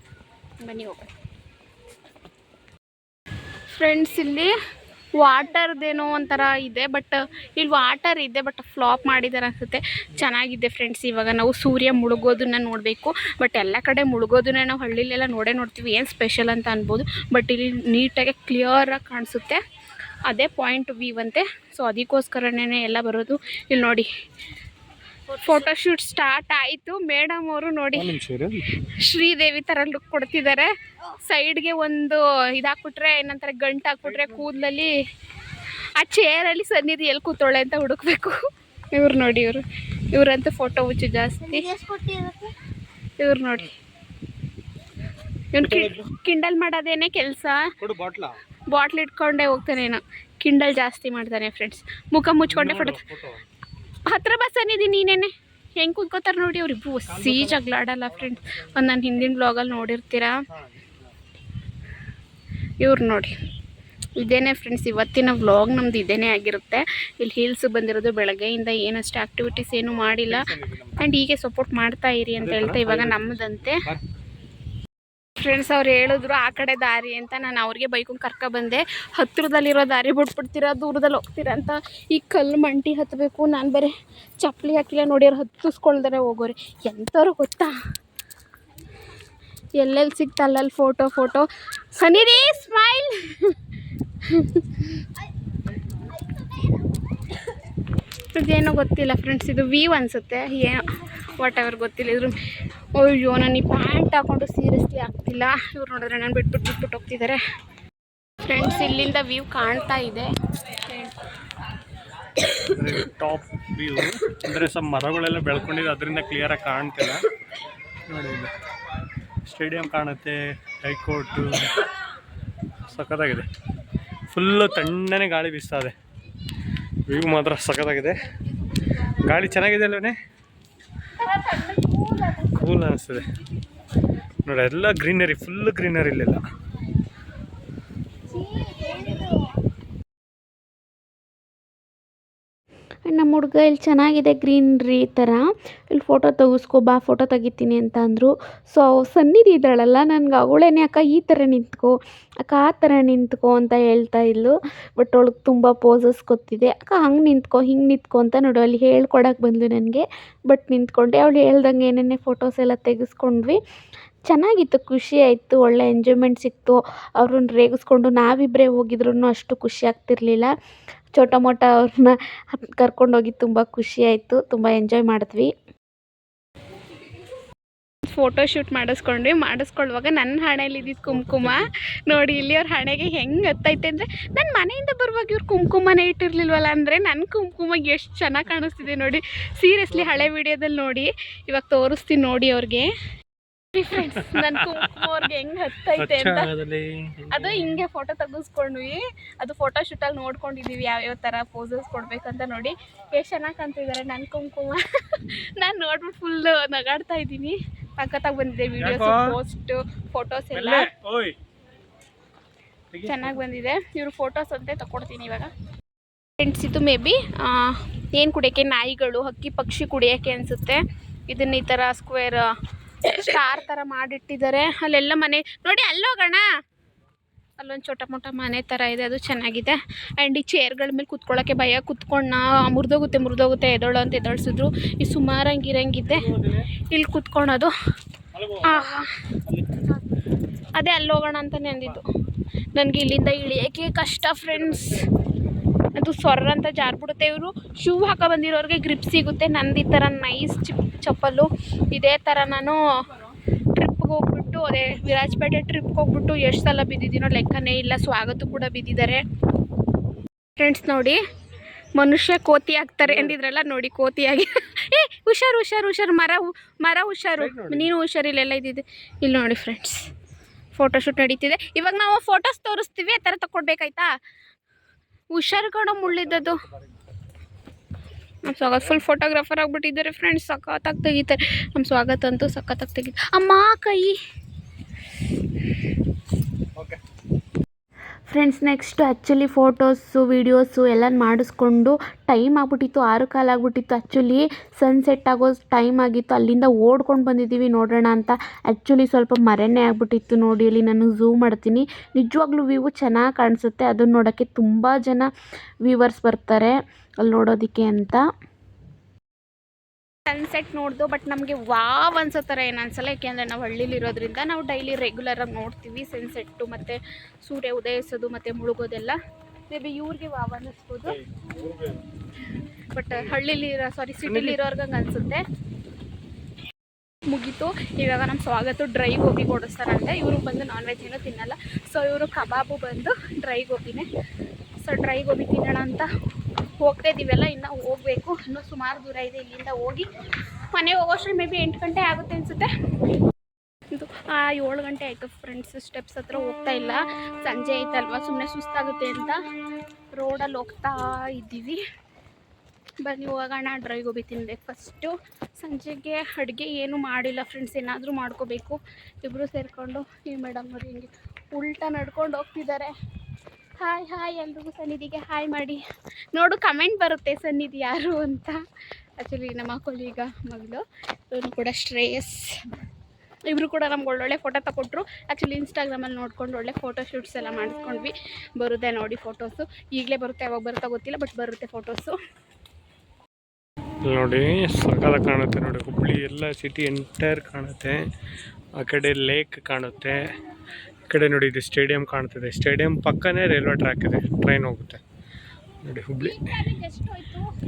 ಬನ್ನಿ ಹೋಗೋಣ ಫ್ರೆಂಡ್ಸ್. ಇಲ್ಲಿ ವಾಟರ್ದೇನೋ ಒಂಥರ ಇದೆ. ಬಟ್ ಇಲ್ಲಿ ವಾಟರ್ ಇದೆ ಬಟ್ ಫ್ಲಾಪ್ ಮಾಡಿದ್ದಾರೆ ಅನಿಸುತ್ತೆ. ಚೆನ್ನಾಗಿದೆ ಫ್ರೆಂಡ್ಸ್. ಇವಾಗ ನಾವು ಸೂರ್ಯ ಮುಳುಗೋದನ್ನ ನೋಡಬೇಕು. ಬಟ್ ಎಲ್ಲ ಕಡೆ ಮುಳುಗೋದನ್ನ ನಾವು ಹಳ್ಳಿಲೆಲ್ಲ ನೋಡ್ತೀವಿ. ಏನು ಸ್ಪೆಷಲ್ ಅಂತ ಅನ್ಬೋದು. ಬಟ್ ಇಲ್ಲಿ ನೀಟಾಗಿ ಕ್ಲಿಯರಾಗಿ ಕಾಣಿಸುತ್ತೆ. ಅದೇ ಪಾಯಿಂಟ್ ವ್ಯೂ ಅಂತೆ. ಸೊ ಅದಕ್ಕೋಸ್ಕರನೇ ಎಲ್ಲ ಬರೋದು. ಇಲ್ಲಿ ನೋಡಿ ಫೋಟೋಶೂಟ್ ಸ್ಟಾರ್ಟ್ ಆಯಿತು. ಮೇಡಮ್ ಅವರು ನೋಡಿ ಶ್ರೀದೇವಿ ಥರ ಲುಕ್ ಕೊಡ್ತಿದ್ದಾರೆ. ಸೈಡ್ಗೆ ಒಂದು ಇದಾಕ್ಬಿಟ್ರೆ ಏನಂತಾರೆ ಗಂಟು ಹಾಕ್ಬಿಟ್ರೆ ಕೂದಲಲ್ಲಿ ಆ ಚೇರಲ್ಲಿ ಸನ್ನಿಧಿ ಎಲ್ಲಿ ಕೂತೋಳೆ ಅಂತ ಹುಡುಕ್ಬೇಕು. ಇವ್ರು ನೋಡಿ ಇವರಂತೂ ಫೋಟೋ ಹುಚ್ಚು ಜಾಸ್ತಿ. ಇವ್ರು ನೋಡಿ ಇವನು ಕಿಂಡಲ್ ಮಾಡೋದೇನೆ ಕೆಲಸ. ಬಾಟ್ಲ್ ಇಟ್ಕೊಂಡೇ ಹೋಗ್ತಾನೇನೋ. ಕಿಂಡಲ್ ಜಾಸ್ತಿ ಮಾಡ್ತಾನೆ ಫ್ರೆಂಡ್ಸ್. ಮುಖ ಮುಚ್ಕೊಂಡೆ ಫೋಟೋ. ಹತ್ರ ಬಸ್ಸನ್ನಿದಿ ನೀನೇನೆ ಹೆಂಗೆ ಕೂತ್ಕೋತಾರೆ ನೋಡಿ. ಅವ್ರಿಬ್ರು ಒಸಿ ಜಗಳಾಡಲ್ಲ ಫ್ರೆಂಡ್ಸ್. ಒಂದು ನಾನು ಹಿಂದಿನ ಬ್ಲಾಗಲ್ಲಿ ನೋಡಿರ್ತೀರಾ. ಇವ್ರು ನೋಡಿ ಇದೇನೇ ಫ್ರೆಂಡ್ಸ್. ಇವತ್ತಿನ ವ್ಲಾಗ್ ನಮ್ದು ಇದೇನೇ ಆಗಿರುತ್ತೆ. ಇಲ್ಲಿ ಹೀಲ್ಸ್ ಬಂದಿರೋದು. ಬೆಳಗ್ಗೆಯಿಂದ ಏನಷ್ಟು ಆ್ಯಕ್ಟಿವಿಟೀಸ್ ಏನೂ ಮಾಡಿಲ್ಲ. ಆ್ಯಂಡ್ ಹೀಗೆ ಸಪೋರ್ಟ್ ಮಾಡ್ತಾ ಇರಿ ಅಂತ ಹೇಳ್ತಾ ಇವಾಗ ನಮ್ಮದಂತೆ ಫ್ರೆಂಡ್ಸ್. ಅವ್ರು ಹೇಳಿದ್ರು ಆ ಕಡೆ ದಾರಿ ಅಂತ. ನಾನು ಅವ್ರಿಗೆ ಬೈಕೊಂಡು ಕರ್ಕೊಬಂದೆ. ಹತ್ತಿರದಲ್ಲಿರೋ ದಾರಿ ಬಿಟ್ಬಿಡ್ತೀರಾ, ದೂರದಲ್ಲಿ ಹೋಗ್ತೀರಾ ಅಂತ. ಈ ಕಲ್ಲು ಮಂಟಿ ಹತ್ತಬೇಕು. ನಾನು ಬೇರೆ ಚಪ್ಪಲಿ ಹಾಕಿಲ್ಲ ನೋಡಿ. ಅವ್ರು ಹತ್ತಿಸ್ಕೊಳ್ದಾರೆ ಹೋಗೋರಿ. ಎಂಥವ್ರು ಗೊತ್ತಾ, ಎಲ್ಲೆಲ್ಲಿ ಸಿಗ್ತಾ ಅಲ್ಲಲ್ಲಿ ಫೋಟೋ. ಸನ್ನಿಧಿ ಸ್ಮೈಲ್. ಇದೇನೋ ಗೊತ್ತಿಲ್ಲ ಫ್ರೆಂಡ್ಸ್. ಇದು ವ್ಯೂ ಅನಿಸುತ್ತೆ. ಏನೋ ವಾಟ್ ಎವರ್ ಗೊತ್ತಿಲ್ಲ. ಇದ್ರ ಅಯ್ಯೋ ನಾನು ಈ ಪ್ಯಾಂಟ್ ಹಾಕೊಂಡು ಸೀರಿಯಸ್ಲಿ ಆಗ್ತಿಲ್ಲ. ಇವ್ರು ನೋಡಿದ್ರೆ ನಾನು ಬಿಟ್ಬಿಟ್ಟು ಹೋಗ್ತಿದ್ದಾರೆ. ಫ್ರೆಂಡ್ಸ್ ಇಲ್ಲಿಂದ ವ್ಯೂ ಕಾಣ್ತಾ ಇದೆ. ಟಾಪ್ ವ್ಯೂ ಅಂದರೆ ಸ್ವಲ್ಪ ಮರಗಳೆಲ್ಲ ಬೆಳ್ಕೊಂಡಿದೆ, ಅದರಿಂದ ಕ್ಲಿಯರಾಗಿ ಕಾಣ್ತಿಲ್ಲ ನೋಡಿ. ಸ್ಟೇಡಿಯಂ ಕಾಣುತ್ತೆ, ಹೈಕೋರ್ಟು ಸಖತ್ತಾಗಿದೆ. ಫುಲ್ಲು ತಣ್ಣನೆ ಗಾಳಿ ಬೀಸ್ತಾ ಇದೆ. ವ್ಯೂ ಮಾತ್ರ ಸಖತ್ತಾಗಿದೆ. ಗಾಳಿ ಚೆನ್ನಾಗಿದೆ ಅಲ್ಲವೇ, ಕೂಲ್ ಅನಿಸ್ತದೆ ನೋಡಿ. ಎಲ್ಲ ಗ್ರೀನರಿ, ಫುಲ್ ಗ್ರೀನರಿ ಇಲ್ಲೆಲ್ಲ. ನಮ್ಮ ಹುಡುಗ ಇಲ್ಲಿ ಚೆನ್ನಾಗಿದೆ ಗ್ರೀನ್ರಿ ಥರ, ಇಲ್ಲಿ ಫೋಟೋ ತೆಗಿಸ್ಕೊ ಫೋಟೋ ತೆಗಿತೀನಿ ಅಂತ ಅಂದರು. ಸೊ ಸನ್ನಿಧಿ ಇದ್ದಾಳಲ್ಲ, ನನಗೆ ಅವಳೇನೆ ಅಕ್ಕ ಈ ಥರ ನಿಂತ್ಕೊ, ಅಕ್ಕ ಆ ಥರ ನಿಂತ್ಕೊ ಅಂತ ಹೇಳ್ತಾ ಇದ್ಲು. ಬಟ್ ಅವಳಿಗೆ ತುಂಬ ಪೋಸಸ್ ಗೊತ್ತಿದೆ. ಅಕ್ಕ ಹಂಗೆ ನಿಂತ್ಕೊ, ಹಿಂಗೆ ನಿಂತ್ಕೊ ಅಂತ ನೋಡು ಅಲ್ಲಿ ಹೇಳ್ಕೊಡಕ್ಕೆ ಬಂದ್ಲು ನನಗೆ. ಬಟ್ ನಿಂತ್ಕೊಂಡೆ. ಅವಳು ಹೇಳ್ದಂಗೆ ಏನೇನೇ ಫೋಟೋಸ್ ಎಲ್ಲ ತೆಗೆಸ್ಕೊಂಡ್ವಿ. ಚೆನ್ನಾಗಿತ್ತು, ಖುಷಿ ಆಯಿತು, ಒಳ್ಳೆ ಎಂಜಾಯ್ಮೆಂಟ್ ಸಿಕ್ತು. ಅವ್ರನ್ನ ರೇಗಿಸ್ಕೊಂಡು ನಾವಿಬ್ಬರೇ ಹೋಗಿದ್ರು ಅಷ್ಟು ಖುಷಿ ಆಗ್ತಿರ್ಲಿಲ್ಲ. ಚೋಟ ಮೋಟ ಅವ್ರನ್ನ ಕರ್ಕೊಂಡೋಗಿ ತುಂಬ ಖುಷಿ ಆಯಿತು, ತುಂಬ ಎಂಜಾಯ್ ಮಾಡಿದ್ವಿ. ಫೋಟೋ ಶೂಟ್ ಮಾಡಿಸ್ಕೊಳ್ಳುವಾಗ ನನ್ನ ಹಣೆಯಲ್ಲಿ ಇದ್ದಿದ್ದು ಕುಂಕುಮ ನೋಡಿ, ಇಲ್ಲಿ ಅವ್ರ ಹಣೆಗೆ ಹೆಂಗೆ ಹತ್ತೈತೆ ಅಂದರೆ, ನನ್ನ ಮನೆಯಿಂದ ಬರುವಾಗ ಇವ್ರು ಕುಂಕುಮನೇ ಇಟ್ಟಿರ್ಲಿಲ್ವಲ್ಲ ಅಂದರೆ ನನ್ನ ಕುಂಕುಮ ಎಷ್ಟು ಚೆನ್ನಾಗಿ ಕಾಣಿಸ್ತಿದೆ ನೋಡಿ. ಸೀರಿಯಸ್ಲಿ ಹಳೆ ವಿಡಿಯೋದಲ್ಲಿ ನೋಡಿ, ಇವಾಗ ತೋರಿಸ್ತೀನಿ ನೋಡಿ ಅವ್ರಿಗೆ. ಫ್ರೆಂಡ್ಸ್ ನನ್ನ ಕುಂಕುಮ ಅವ್ರಿಗೆ ಹೆಂಗೆ ಹತ್ತೈತೆ ಅಂತ. ಅದು ಹಿಂಗೆ ಫೋಟೋ ತೆಗೆಸ್ಕೊಂಡ್ವಿ. ಅದು ಫೋಟೋ ಶೂಟಲ್ಲಿ ನೋಡ್ಕೊಂಡಿದ್ದೀವಿ ಯಾವ್ಯಾವ ಥರ ಪೋಸಸ್ ಕೊಡ್ಬೇಕಂತ ನೋಡಿ. ಎಷ್ಟು ಚೆನ್ನಾಗಿ ಕಾಣ್ತಿದ್ದಾರೆ ನನ್ನ ಕುಂಕುಮ. ನಾನು ನೋಡ್ಬಿಟ್ಟು ಫುಲ್ಲು ನಗಾಡ್ತಾ ಇದ್ದೀನಿ. ಸಖತ್ತಾಗಿ ಬಂದಿದೆ ವೀಡಿಯೋಸ್, ಪೋಸ್ಟ್, ಫೋಟೋಸ್ ಎಲ್ಲ ಚೆನ್ನಾಗಿ ಬಂದಿದೆ. ಇವರು ಫೋಟೋಸ್ ಅಂತೆ ತಗೊಡ್ತೀನಿ ಇವಾಗ. ಫ್ರೆಂಡ್ಸ್ ಇದು ಮೇ ಬಿ ಏನು ಕುಡಿಯೋಕ್ಕೆ, ನಾಯಿಗಳು, ಹಕ್ಕಿ ಪಕ್ಷಿ ಕುಡಿಯೋಕ್ಕೆ ಅನಿಸುತ್ತೆ. ಇದನ್ನ ಈ ಥರ ಸ್ಕ್ವೇರ್ ಸ್ಟಾರ್ ಥರ ಮಾಡಿಟ್ಟಿದ್ದಾರೆ. ಅಲ್ಲೆಲ್ಲ ಮನೆ ನೋಡಿ, ಅಲ್ಲೋಗೋಣ, ಅಲ್ಲೊಂದು ಚೋಟ ಮೋಟ ಮನೆ ಥರ ಇದೆ, ಅದು ಚೆನ್ನಾಗಿದೆ. ಆ್ಯಂಡ್ ಈ ಚೇರ್ಗಳ ಮೇಲೆ ಕುತ್ಕೊಳ್ಳೋಕ್ಕೆ ಭಯ, ಕುತ್ಕೊಂಡು ಮುರಿದೋಗುತ್ತೆ ಎದೋಳು ಅಂತ ಎದೋಳಿಸಿದ್ರು. ಈ ಸುಮಾರಂಗಿರಂಗಿದೆ ಇಲ್ಲಿ ಕುತ್ಕೊಳೋದು. ಅದೇ ಅಲ್ಲೋಗೋಣ ಅಂತಲೇ ಅಂದಿದ್ದು. ನನಗೆ ಇಲ್ಲಿಂದ ಇಳಿಯೋಕ್ಕೆ ಕಷ್ಟ ಫ್ರೆಂಡ್ಸ್. ಅದು ಸೊರ್ರ ಅಂತ ಜಾರ್ಬಿಡುತ್ತೆ. ಇವರು ಶೂ ಹಾಕೋ ಬಂದಿರೋರಿಗೆ ಗ್ರಿಪ್ ಸಿಗುತ್ತೆ. ನಂದು ಈ ಥರ ನೈಸ್ ಚಪ್ಪಲು. ಇದೇ ಥರ ನಾನು ಟ್ರಿಪ್ಗೆ ಹೋಗ್ಬಿಟ್ಟು, ಅದೇ ವಿರಾಜಪೇಟೆ ಟ್ರಿಪ್ಗೆ ಹೋಗ್ಬಿಟ್ಟು ಎಷ್ಟು ಸಲ ಬಿದ್ದಿದ್ದೀನೋ ಲೆಕ್ಕನೇ ಇಲ್ಲ. ಸ್ವಾಗತ ಕೂಡ ಬಿದ್ದಿದ್ದಾರೆ ಫ್ರೆಂಡ್ಸ್. ನೋಡಿ, ಮನುಷ್ಯ ಕೋತಿ ಆಗ್ತಾರೆ ಅಂದಿದ್ರಲ್ಲ, ನೋಡಿ ಕೋತಿಯಾಗಿ. ಹುಷಾರು ಮರ ಹುಷಾರು, ನೀನು ಹುಷಾರಿಲ್ಲೆಲ್ಲ ಇದ್ದಿದ್ದೆ. ಇಲ್ಲಿ ನೋಡಿ ಫ್ರೆಂಡ್ಸ್, ಫೋಟೋಶೂಟ್ ನಡೀತಿದೆ. ಇವಾಗ ನಾವು ಫೋಟೋಸ್ ತೋರಿಸ್ತೀವಿ, ಆ ಥರ ತಗೊಡ್ಬೇಕಾಯ್ತಾ? ಹುಷಾರು ಕಣೋ, ಮುಳ್ಳಿದ್ದದು. ನಮ್ಮ ಸ್ವಾಗತ ಫುಲ್ ಫೋಟೋಗ್ರಾಫರ್ ಆಗಿಬಿಟ್ಟಿದ್ದಾರೆ ಫ್ರೆಂಡ್ಸ್. ಸಖತ್ತಾಗಿ ತೆಗಿತಾರೆ ನಮ್ಮ ಸ್ವಾಗತ ಅಂತೂ, ಸಖತ್ತಾಗಿ ತೆಗಿತಾರೆ. ಅಮ್ಮ ಕೈ friends. Next actually photos videos ಎಲ್ಲ ಮಾಡಿಸ್ಕೊಂಡು ಟೈಮ್ ಆಗಿಬಿಟ್ಟಿತ್ತು, 6 ಆಗ್ಬಿಟ್ಟಿತ್ತು. ಆ್ಯಕ್ಚುಲಿ ಸನ್ಸೆಟ್ ಆಗೋ ಟೈಮ್ ಆಗಿತ್ತು. ಅಲ್ಲಿಂದ ಓಡ್ಕೊಂಡು ಬಂದಿದ್ದೀವಿ ನೋಡೋಣ ಅಂತ. ಆ್ಯಕ್ಚುಲಿ ಸ್ವಲ್ಪ ಮರೆನೇ ಆಗಿಬಿಟ್ಟಿತ್ತು ನೋಡಿ. ಅಲ್ಲಿ ನಾನು ಝೂಮ್ ಮಾಡ್ತೀನಿ, ನಿಜವಾಗ್ಲೂ ವ್ಯೂ ಚೆನ್ನಾಗಿ ಕಾಣಿಸುತ್ತೆ. ಅದನ್ನು ನೋಡೋಕ್ಕೆ ತುಂಬ ಜನ ವ್ಯೂವರ್ಸ್ ಬರ್ತಾರೆ ಅಲ್ಲಿ ನೋಡೋದಕ್ಕೆ ಅಂತ. ಸನ್ಸೆಟ್ ನೋಡ್ದು, ಬಟ್ ನಮಗೆ ವಾವ್ ಅನ್ಸೋ ಥರ ಏನು ಅನ್ಸಲ್ಲ. ಏಕೆಂದರೆ ನಾವು ಹಳ್ಳಿಲಿರೋದ್ರಿಂದ ನಾವು ಡೈಲಿ ರೆಗ್ಯುಲರಾಗಿ ನೋಡ್ತೀವಿ ಸನ್ಸೆಟ್ಟು ಮತ್ತು ಸೂರ್ಯ ಉದಯಿಸೋದು ಮತ್ತು ಮುಳುಗೋದೆಲ್ಲ. ಮೇ ಬಿ ಇವ್ರಿಗೆ ವಾವ್ ಅನ್ನಿಸ್ಬೋದು, ಬಟ್ ಸಿಟಿಲಿರೋರ್ಗೆ ಹಂಗೆ ಅನಿಸುತ್ತೆ. ಮುಗೀತು. ಇವಾಗ ನಮ್ಮ ಸ್ವಾಗತ ಡ್ರೈ ಗೋಬಿ ಕೊಡಿಸ್ತಾರಂತೆ. ಇವರು ಬಂದು ನಾನ್ ವೆಜ್ ಏನೂ ತಿನ್ನಲ್ಲ. ಸೊ ಇವರು ಕಬಾಬು ಬಂದು ಡ್ರೈ ಗೋಬಿನೇ. ಸೊ ಡ್ರೈ ಗೋಬಿ ತಿನ್ನೋಣ ಅಂತ ಹೋಗ್ತಾ ಇದ್ದೀವಲ್ಲ, ಇನ್ನೂ ಹೋಗಬೇಕು. ಇನ್ನೂ ಸುಮಾರು ದೂರ ಇದೆ ಇಲ್ಲಿಂದ. ಹೋಗಿ ಮನೆಗೆ ಹೋಗೋಷ್ಟು ಮೇ ಬಿ 8 ಗಂಟೆ ಆಗುತ್ತೆ ಅನಿಸುತ್ತೆ. ಇದು 7 ಗಂಟೆ ಆಯಿತು ಫ್ರೆಂಡ್ಸ್. ಸ್ಟೆಪ್ಸ್ ಹತ್ರ ಹೋಗ್ತಾ ಇಲ್ಲ, ಸಂಜೆ ಆಯ್ತಲ್ವ, ಸುಮ್ಮನೆ ಸುಸ್ತಾಗುತ್ತೆ ಅಂತ ರೋಡಲ್ಲಿ ಹೋಗ್ತಾ ಇದ್ದೀವಿ. ಬನ್ನಿ ಹೋಗೋಣ, ಡ್ರೈ ಗೋಬಿ ತಿನ್ಬೇಕು ಫಸ್ಟು. ಸಂಜೆಗೆ ಅಡುಗೆ ಏನೂ ಮಾಡಿಲ್ಲ ಫ್ರೆಂಡ್ಸ್, ಏನಾದರೂ ಮಾಡ್ಕೋಬೇಕು. ಇಬ್ಬರು ಸೇರಿಕೊಂಡು ಈ ಮೇಡಮ್ ಅವ್ರು ಹಿಂಗೆ ಉಲ್ಟಾ ನಡ್ಕೊಂಡು ಹೋಗ್ತಿದ್ದಾರೆ. ಹಾಯ್ ಎಲ್ರಿಗೂ ಸನ್ನಿಧಿಗೆ ಹಾಯ್ ಮಾಡಿ. ನೋಡು, ಕಮೆಂಟ್ ಬರುತ್ತೆ ಸನ್ನಿಧಿ ಯಾರು ಅಂತ. ಆ್ಯಕ್ಚುಲಿ ನಮ್ಮ ಕೊಲೀಗ ಮಗಳು, ಇವನು ಕೂಡ ಶ್ರೇಯಸ್. ಇಬ್ಬರು ಕೂಡ ನಮ್ಗೆ ಒಳ್ಳೊಳ್ಳೆ ಫೋಟೋ ತಗೊಟ್ರು. ಆ್ಯಕ್ಚುಲಿ ಇನ್ಸ್ಟಾಗ್ರಾಮಲ್ಲಿ ನೋಡ್ಕೊಂಡು ಒಳ್ಳೆ ಫೋಟೋ ಶೂಟ್ಸ್ ಎಲ್ಲ ಮಾಡಿಸ್ಕೊಂಡ್ವಿ. ಬರುತ್ತೆ ನೋಡಿ ಫೋಟೋಸು, ಈಗಲೇ ಬರುತ್ತೆ, ಯಾವಾಗ ಬರುತ್ತಾ ಗೊತ್ತಿಲ್ಲ, ಬಟ್ ಬರುತ್ತೆ ಫೋಟೋಸು. ನೋಡಿ ಸಕಾಲ ಕಾಣುತ್ತೆ ನೋಡಿ, ಹುಬ್ಳಿ ಎಲ್ಲ ಸಿಟಿ ಎಂಟೈರ್ ಕಾಣುತ್ತೆ. ಆ ಕಡೆ ಲೇಕ್ ಕಾಣುತ್ತೆ, ಈ ಕಡೆ ನೋಡಿ ಇದು ಸ್ಟೇಡಿಯಂ ಕಾಣ್ತಿದೆ. ಸ್ಟೇಡಿಯಂ ಪಕ್ಕನೇ ರೈಲ್ವೆ ಟ್ರ್ಯಾಕ್ ಇದೆ, ಟ್ರೈನ್ ಹೋಗುತ್ತೆ ನೋಡಿ. ಹುಬ್ಳಿ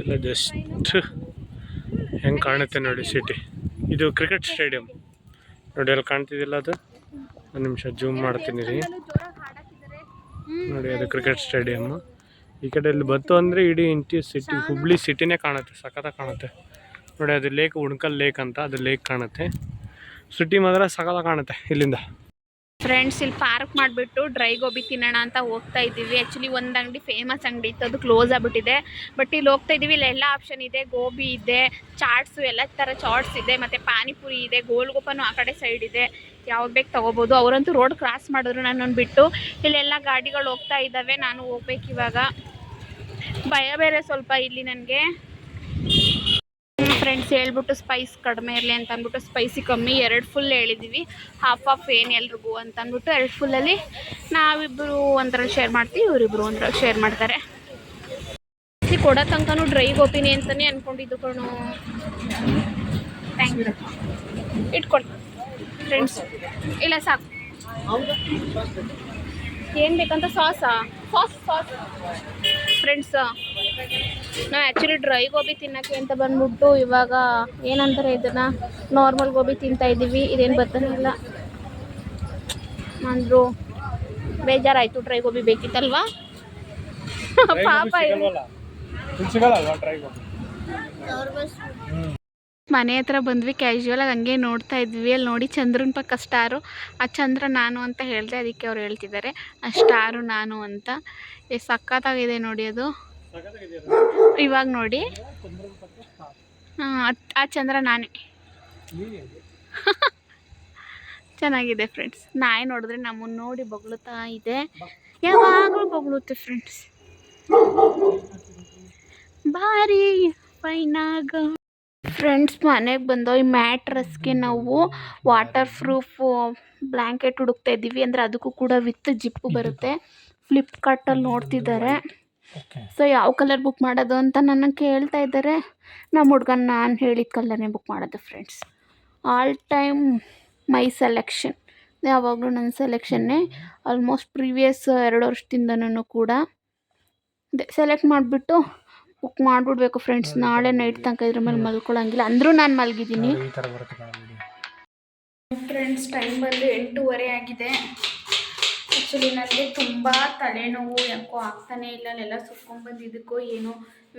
ಎಲ್ಲ ಜಸ್ಟ್ ಹೆಂಗೆ ಕಾಣುತ್ತೆ ನೋಡಿ ಸಿಟಿ. ಇದು ಕ್ರಿಕೆಟ್ ಸ್ಟೇಡಿಯಂ. ನೋಡಿ ಅಲ್ಲಿ ಕಾಣ್ತಿದ್ದಿಲ್ಲ ಅದು, ಒಂದು ನಿಮಿಷ ಜೂಮ್ ಮಾಡ್ತೀನಿ ರೀ. ನೋಡಿ ಅದು ಕ್ರಿಕೆಟ್ ಸ್ಟೇಡಿಯಮ್. ಈ ಕಡೆ ಇಲ್ಲಿ ಬಂತು ಅಂದರೆ ಇಡೀ ಸಿಟಿ, ಹುಬ್ಳಿ ಸಿಟಿನೇ ಕಾಣುತ್ತೆ, ಸಖತ್ತಾಗಿ ಕಾಣುತ್ತೆ. ನೋಡಿ ಅದು ಲೇಕ್, ಉಣ್ಕಲ್ ಲೇಕ್ ಅಂತ, ಅದು ಲೇಕ್ ಕಾಣುತ್ತೆ. ಸಿಟಿ ಮಾತ್ರ ಸಖತ್ತಾಗಿ ಕಾಣುತ್ತೆ ಇಲ್ಲಿಂದ. ಫ್ರೆಂಡ್ಸ್ ಇಲ್ಲಿ ಪಾರ್ಕ್ ಮಾಡಿಬಿಟ್ಟು ಡ್ರೈ ಗೋಬಿ ತಿನ್ನೋಣ ಅಂತ ಹೋಗ್ತಾ ಇದ್ದೀವಿ. ಆ್ಯಕ್ಚುಲಿ ಒಂದು ಅಂಗಡಿ ಫೇಮಸ್ ಅಂಗಡಿ ಇತ್ತು, ಅದು ಕ್ಲೋಸ್ ಆಗಿಬಿಟ್ಟಿದೆ. ಬಟ್ ಇಲ್ಲಿ ಹೋಗ್ತಾ ಇದ್ದೀವಿ, ಇಲ್ಲಿ ಎಲ್ಲ ಆಪ್ಷನ್ ಇದೆ. ಗೋಬಿ ಇದೆ, ಚಾಟ್ಸು, ಎಲ್ಲ ಥರ ಚಾಟ್ಸ್ ಇದೆ, ಮತ್ತು ಪಾನಿಪುರಿ ಇದೆ, ಗೋಲ್ಗೊಪ್ಪನೂ ಆ ಕಡೆ ಸೈಡ್ ಇದೆ. ಯಾವ್ದು ಬೇಕು ತೊಗೋಬೋದು. ಅವರಂತೂ ರೋಡ್ ಕ್ರಾಸ್ ಮಾಡಿದ್ರು ನನ್ನನ್ನು ಬಿಟ್ಟು. ಇಲ್ಲೆಲ್ಲ ಗಾಡಿಗಳು ಹೋಗ್ತಾ ಇದ್ದಾವೆ, ನಾನು ಹೋಗ್ಬೇಕು ಇವಾಗ. ಭಯ ಬೇರೆ ಸ್ವಲ್ಪ ಇಲ್ಲಿ ನನಗೆ. ಫ್ರೆಂಡ್ಸ್ ಹೇಳ್ಬಿಟ್ಟು ಸ್ಪೈಸ್ ಕಡಿಮೆ ಇರಲಿ ಅಂತ ಅಂದ್ಬಿಟ್ಟು ಸ್ಪೈಸಿ ಕಮ್ಮಿ 2 ಫುಲ್ ಹೇಳಿದ್ದೀವಿ. ಹಾಫ್ ಏನು ಎಲ್ರಿಗೂ ಅಂತ ಅಂದ್ಬಿಟ್ಟು 2 ಫುಲ್ಲಲ್ಲಿ ನಾವಿಬ್ಬರು ಒಂದರಲ್ಲಿ ಶೇರ್ ಮಾಡ್ತೀವಿ, ಇವರಿಬ್ಬರು ಒಂದರಲ್ಲಿ ಶೇರ್ ಮಾಡ್ತಾರೆ. ಕೊಡೋ ತನಕನೂ ಡ್ರೈ ಗೋಬಿನಿ ಅಂತಲೇ ಅಂದ್ಕೊಂಡಿದ್ದು ಕಣು. Thank you. ಇಟ್ಕೊಳ್ಳಿ ಫ್ರೆಂಡ್ಸ್. ಇಲ್ಲ ಸಾಕು. ಏನು ಬೇಕಂತ ಸಾಸಾ? ಸಾಸ್ ಫ್ರೆಂಡ್ಸ್, ನಾವು ಆ್ಯಕ್ಚುಲಿ ಡ್ರೈ ಗೋಬಿ ತಿನ್ನೋಕ್ಕೆ ಅಂತ ಬಂದ್ಬಿಟ್ಟು ಇವಾಗ ಏನಂತಾರೆ ಇದನ್ನು, ನಾರ್ಮಲ್ ಗೋಬಿ ತಿಂತಾ ಇದ್ದೀವಿ. ಇದೇನು ಬರ್ತಾನೆ ಇಲ್ಲ ಅಂದರು. ಬೇಜಾರಾಯಿತು, ಡ್ರೈ ಗೋಬಿ ಬೇಕಿತ್ತಲ್ವಾ ಪಾಪ. ಮನೆ ಹತ್ರ ಬಂದ್ವಿ, ಕ್ಯಾಶುವಲಾಗಿ ಹಂಗೆ ನೋಡ್ತಾ ಇದ್ವಿ. ಅಲ್ಲಿ ನೋಡಿ ಚಂದ್ರನ ಪಕ್ಕ ಸ್ಟಾರು, ಆ ಚಂದ್ರ ನಾನು ಅಂತ ಹೇಳಿದೆ, ಅದಕ್ಕೆ ಅವ್ರು ಹೇಳ್ತಿದ್ದಾರೆ ಆ ಸ್ಟಾರು ನಾನು ಅಂತ. ಎಷ್ಟು ಸಖತ್ತಾಗಿದೆ ನೋಡಿ ಅದು. ಇವಾಗ ನೋಡಿ, ಆ ಚಂದ್ರ ನಾನೇ. ಚೆನ್ನಾಗಿದೆ ಫ್ರೆಂಡ್ಸ್. ನಾಯಿ ನೋಡಿದ್ರೆ ನಮ್ಮನ್ನು ನೋಡಿ ಬೊಗಳುತ್ತಾ ಇದೆ, ಯಾವಾಗಲೂ ಬೊಗಳುತ್ತೆ ಫ್ರೆಂಡ್ಸ್. ಭಾರಿ ಫೈನಾಗ ಫ್ರೆಂಡ್ಸ್. ಮನೆಗೆ ಬಂದೋ ಈ ಮ್ಯಾಟ್ರಸ್ಗೆ ನಾವು ವಾಟರ್ ಪ್ರೂಫ್ ಬ್ಲ್ಯಾಂಕೆಟ್ ಹುಡುಕ್ತಾ ಇದ್ದೀವಿ. ಅಂದರೆ ಅದಕ್ಕೂ ಕೂಡ ವಿತ್ ಜಿಪ್ಪು ಬರುತ್ತೆ. ಫ್ಲಿಪ್ಕಾರ್ಟಲ್ಲಿ ನೋಡ್ತಿದ್ದಾರೆ. ಸೊ ಯಾವ ಕಲರ್ ಬುಕ್ ಮಾಡೋದು ಅಂತ ನನ್ನ ಕೇಳ್ತಾ ಇದ್ದಾರೆ. ನಮ್ಮ ಹುಡ್ಗನ ನಾನು ಹೇಳಿದ ಕಲರ್ನೇ ಬುಕ್ ಮಾಡೋದು friends. All time my selection, ಯಾವಾಗಲೂ ನನ್ನ ಸೆಲೆಕ್ಷನ್ನೇ. ಆಲ್ಮೋಸ್ಟ್ ಪ್ರೀವಿಯಸ್ 2 ವರ್ಷದಿಂದನೂ ಕೂಡ ಸೆಲೆಕ್ಟ್ ಮಾಡಿಬಿಟ್ಟು ಬುಕ್ ಮಾಡಿಬಿಡ್ಬೇಕು ಫ್ರೆಂಡ್ಸ್. ನಾಳೆ ನೈಟ್ ತನಕ ಇದ್ರ ಮೇಲೆ ಮಲ್ಕೊಳ್ಳೋಂಗಿಲ್ಲ, ಅಂದರೂ ನಾನು ಮಲಗಿದ್ದೀನಿ ಫ್ರೆಂಡ್ಸ್. ಟೈಮ್ ಬಂದು 8:30 ಆಗಿದೆ. ಆ್ಯಕ್ಚುಲಿ ನನಗೆ ತುಂಬ ತಲೆನೋವು, ಯಾಕೋ ಆಗ್ತಾನೇ ಇಲ್ಲ. ಅಲ್ಲೆಲ್ಲ ಸುತ್ಕೊಂಡ್ಬಂದಿದ್ದಕ್ಕೋ ಏನೋ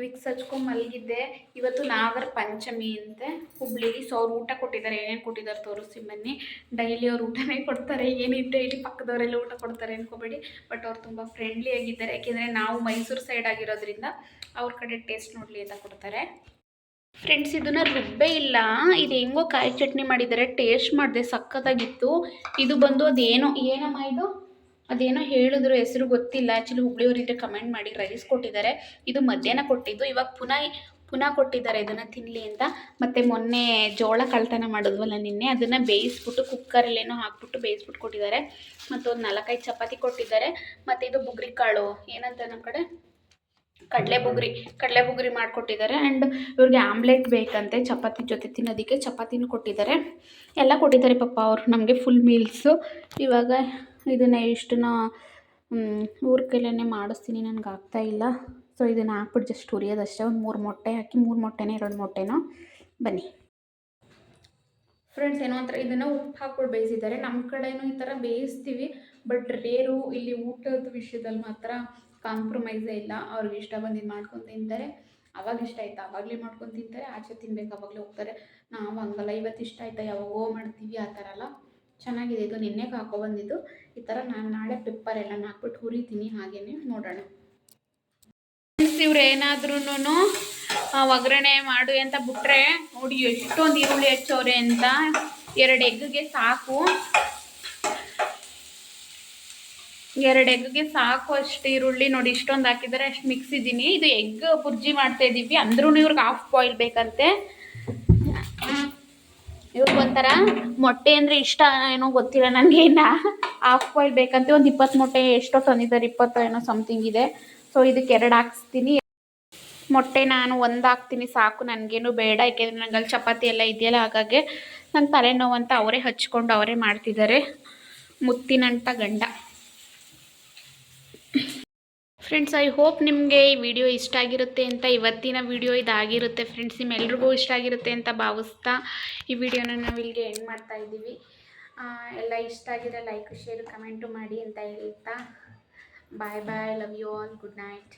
ವಿಕ್ಸ್ ಹಚ್ಕೊಂಡು ಮಲಗಿದ್ದೆ. ಇವತ್ತು ನಾಗರ ಪಂಚಮಿ ಅಂತೆ ಹುಬ್ಳಿಲಿ. ಸೊ ಅವ್ರು ಊಟ ಕೊಟ್ಟಿದ್ದಾರೆ, ಏನೇನು ಕೊಟ್ಟಿದ್ದಾರೆ ತೋರಿಸ್ತೀನಿ ಬನ್ನಿ. ಡೈಲಿ ಅವ್ರು ಊಟನೇ ಕೊಡ್ತಾರೆ, ಏನಿದೆ ಡೈಲಿ ಪಕ್ಕದವರೆಲ್ಲ ಊಟ ಕೊಡ್ತಾರೆ ಅನ್ಕೋಬೇಡಿ. ಬಟ್ ಅವ್ರು ತುಂಬ ಫ್ರೆಂಡ್ಲಿ ಆಗಿದ್ದಾರೆ, ಯಾಕೆಂದರೆ ನಾವು ಮೈಸೂರು ಸೈಡ್ ಆಗಿರೋದ್ರಿಂದ ಅವ್ರ ಕಡೆ ಟೇಸ್ಟ್ ನೋಡಲಿ ಅಂತ ಕೊಡ್ತಾರೆ ಫ್ರೆಂಡ್ಸ್. ಇದನ್ನು ರುಬ್ಬೇ ಇಲ್ಲ, ಇದು ಹೆಂಗೋ ಕಾಯಿ ಚಟ್ನಿ ಮಾಡಿದ್ದಾರೆ. ಟೇಸ್ಟ್ ಮಾಡಿದೆ, ಸಖತ್ತಾಗಿತ್ತು. ಇದು ಬಂದು ಏನಮ್ಮ ಇದು ಅದೇನೋ ಹೇಳಿದ್ರು, ಹೆಸರು ಗೊತ್ತಿಲ್ಲ. ಆ್ಯಕ್ಚುಲಿ ಹುಬ್ಳಿಯವರಿದ್ದರೆ ಕಮೆಂಟ್ ಮಾಡಿ. ರೈಸ್ ಕೊಟ್ಟಿದ್ದಾರೆ, ಇದು ಮಧ್ಯಾಹ್ನ ಕೊಟ್ಟಿದ್ದು. ಇವಾಗ ಪುನಃ ಕೊಟ್ಟಿದ್ದಾರೆ ಇದನ್ನು ತಿನ್ನಲಿ ಅಂತ. ಮತ್ತು ಮೊನ್ನೆ ಜೋಳ ಕಳ್ತನ ಮಾಡಿದ್ವಲ್ಲ ನಿನ್ನೆ, ಅದನ್ನು ಬೇಯಿಸ್ಬಿಟ್ಟು ಕುಕ್ಕರಲ್ಲೇನೋ ಹಾಕ್ಬಿಟ್ಟು ಬೇಯಿಸ್ಬಿಟ್ಟು ಕೊಟ್ಟಿದ್ದಾರೆ. ಮತ್ತು ಒಂದು 4-5 ಚಪಾತಿ ಕೊಟ್ಟಿದ್ದಾರೆ. ಮತ್ತು ಇದು ಬುಗ್ರಿ ಕಾಳು, ಏನಂತ ನಮ್ಮ ಕಡೆ ಕಡಲೆ ಬುಗ್ರಿ ಮಾಡಿಕೊಟ್ಟಿದ್ದಾರೆ. ಆ್ಯಂಡ್ ಇವ್ರಿಗೆ ಆಮ್ಲೆಟ್ ಬೇಕಂತೆ ಚಪಾತಿ ಜೊತೆ ತಿನ್ನೋದಕ್ಕೆ, ಚಪಾತಿನೂ ಕೊಟ್ಟಿದ್ದಾರೆ. ಎಲ್ಲ ಕೊಟ್ಟಿದ್ದಾರೆ ಪಾಪ ಅವರು ನಮಗೆ ಫುಲ್ ಮೀಲ್ಸು. ಇವಾಗ ಇದನ್ನು ಇಷ್ಟನ್ನ ಊರ ಕೈಲೇ ಮಾಡಿಸ್ತೀನಿ, ನನಗೆ ಆಗ್ತಾಯಿಲ್ಲ. ಸೊ ಇದನ್ನು ಹಾಕ್ಬಿಟ್ಟು ಜಸ್ಟ್ ಹುರಿಯೋದಷ್ಟೇ. ಒಂದು 3 ಮೊಟ್ಟೆ ಹಾಕಿ, 3 ಮೊಟ್ಟೆನೋ 2 ಮೊಟ್ಟೆನೋ. ಬನ್ನಿ ಫ್ರೆಂಡ್ಸ್. ಏನೋ ಒಂಥರ ಇದನ್ನು ಉಪ್ಪು ಹಾಕ್ಬಿಟ್ಟು ಬೇಯಿಸಿದ್ದಾರೆ. ನಮ್ಮ ಕಡೆಯೂ ಈ ಥರ ಬೇಯಿಸ್ತೀವಿ, ಬಟ್ ರೇರು. ಇಲ್ಲಿ ಊಟದ ವಿಷಯದಲ್ಲಿ ಮಾತ್ರ ಕಾಂಪ್ರಮೈಸೇ ಇಲ್ಲ. ಅವ್ರಿಗೆ ಇಷ್ಟ ಬಂದಿದ್ದು ಮಾಡ್ಕೊಂಡು ತಿಂತಾರೆ. ಅವಾಗ ಇಷ್ಟ ಆಯ್ತಾ ಅವಾಗಲೇ ಮಾಡ್ಕೊಂಡು ತಿಂತಾರೆ, ಆಚೆ ತಿನ್ಬೇಕು ಅವಾಗಲೇ ಹೋಗ್ತಾರೆ. ನಾವು ಹಂಗಲ್ಲ, ಇವತ್ತು ಇಷ್ಟ ಆಯ್ತಾ ಯಾವಾಗೋ ಮಾಡ್ತೀವಿ, ಆ ಥರ ಎಲ್ಲ. ಚೆನ್ನಾಗಿದೆ ಇದು, ನಿನ್ನೆಗೆ ಹಾಕೊಬಂದಿದ್ದು. ಈ ಥರ ನಾನು ನಾಳೆ ಪೆಪ್ಪರ್ ಎಲ್ಲ ಹಾಕ್ಬಿಟ್ಟು ಹುರಿತೀನಿ, ಹಾಗೇ ನೋಡೋಣ. ಇವ್ರು ಏನಾದ್ರೂ ಒಗ್ಗರಣೆ ಮಾಡು ಅಂತ ಬಿಟ್ರೆ ನೋಡಿ ಎಷ್ಟೊಂದು ಈರುಳ್ಳಿ ಹಚ್ಚೋರೆ ಅಂತ. 2 ಎಗ್ಗಿಗೆ ಸಾಕು, 2 ಎಗ್ಗಿಗೆ ಸಾಕು ಅಷ್ಟು ಈರುಳ್ಳಿ. ನೋಡಿ ಇಷ್ಟೊಂದು ಹಾಕಿದ್ದಾರೆ, ಅಷ್ಟು ಮಿಕ್ಸಿದ್ದೀನಿ. ಇದು ಎಗ್ ಬುರ್ಜಿ ಮಾಡ್ತಾ ಇದ್ದೀವಿ, ಅಂದ್ರೂ ಇವ್ರಿಗೆ ಹಾಫ್ ಬಾಯ್ಲ್ ಬೇಕಂತೆ. ಇವ್ರಿಗೆ ಒಂಥರ ಮೊಟ್ಟೆ ಅಂದರೆ ಇಷ್ಟ ಏನೋ ಗೊತ್ತಿಲ್ಲ ನನಗೆ, ಇನ್ನು ಹಾಫ್ ಬಾಯ್ಲ್ ಬೇಕಂತೆ. ಒಂದು 20 ಮೊಟ್ಟೆ ಎಷ್ಟೋ ತಂದಿದ್ದಾರೆ, 20 ಏನೋ ಸಮಥಿಂಗ್ ಇದೆ. ಸೊ ಇದಕ್ಕೆ 2 ಹಾಕ್ಸ್ತೀನಿ. ಮೊಟ್ಟೆ ನಾನು 1 ಹಾಕ್ತೀನಿ ಸಾಕು, ನನಗೇನು ಬೇಡ. ಯಾಕೆಂದರೆ ನಂಗಲ್ಲಿ ಚಪಾತಿ ಎಲ್ಲ ಇದೆಯಲ್ಲ, ಹಾಗಾಗಿ ನನ್ನ ತಲೆನೋವು ಅಂತ ಅವರೇ ಹಚ್ಕೊಂಡು ಅವರೇ ಮಾಡ್ತಿದ್ದಾರೆ. ಮುತ್ತಿನಂಥ ಗಂಡ ಫ್ರೆಂಡ್ಸ್. ಐ ಹೋಪ್ ನಿಮಗೆ ಈ ವಿಡಿಯೋ ಇಷ್ಟ ಆಗಿರುತ್ತೆ ಅಂತ. ಇವತ್ತಿನ ವಿಡಿಯೋ ಇದಾಗಿರುತ್ತೆ ಫ್ರೆಂಡ್ಸ್. ನಿಮ್ಮೆಲ್ರಿಗೂ ಇಷ್ಟ ಆಗಿರುತ್ತೆ ಅಂತ ಭಾವಿಸ್ತಾ ಈ ವಿಡಿಯೋನ ನಾವು ಇಲ್ಲಿಗೆ ಎಂಡ್ ಮಾಡ್ತಾ ಇದ್ದೀವಿ. ಎಲ್ಲ ಇಷ್ಟ ಆಗಿದ್ರೆ ಲೈಕ್ ಶೇರ್ ಕಮೆಂಟು ಮಾಡಿ ಅಂತ ಹೇಳ್ತಾ bye bye, love you all, good night.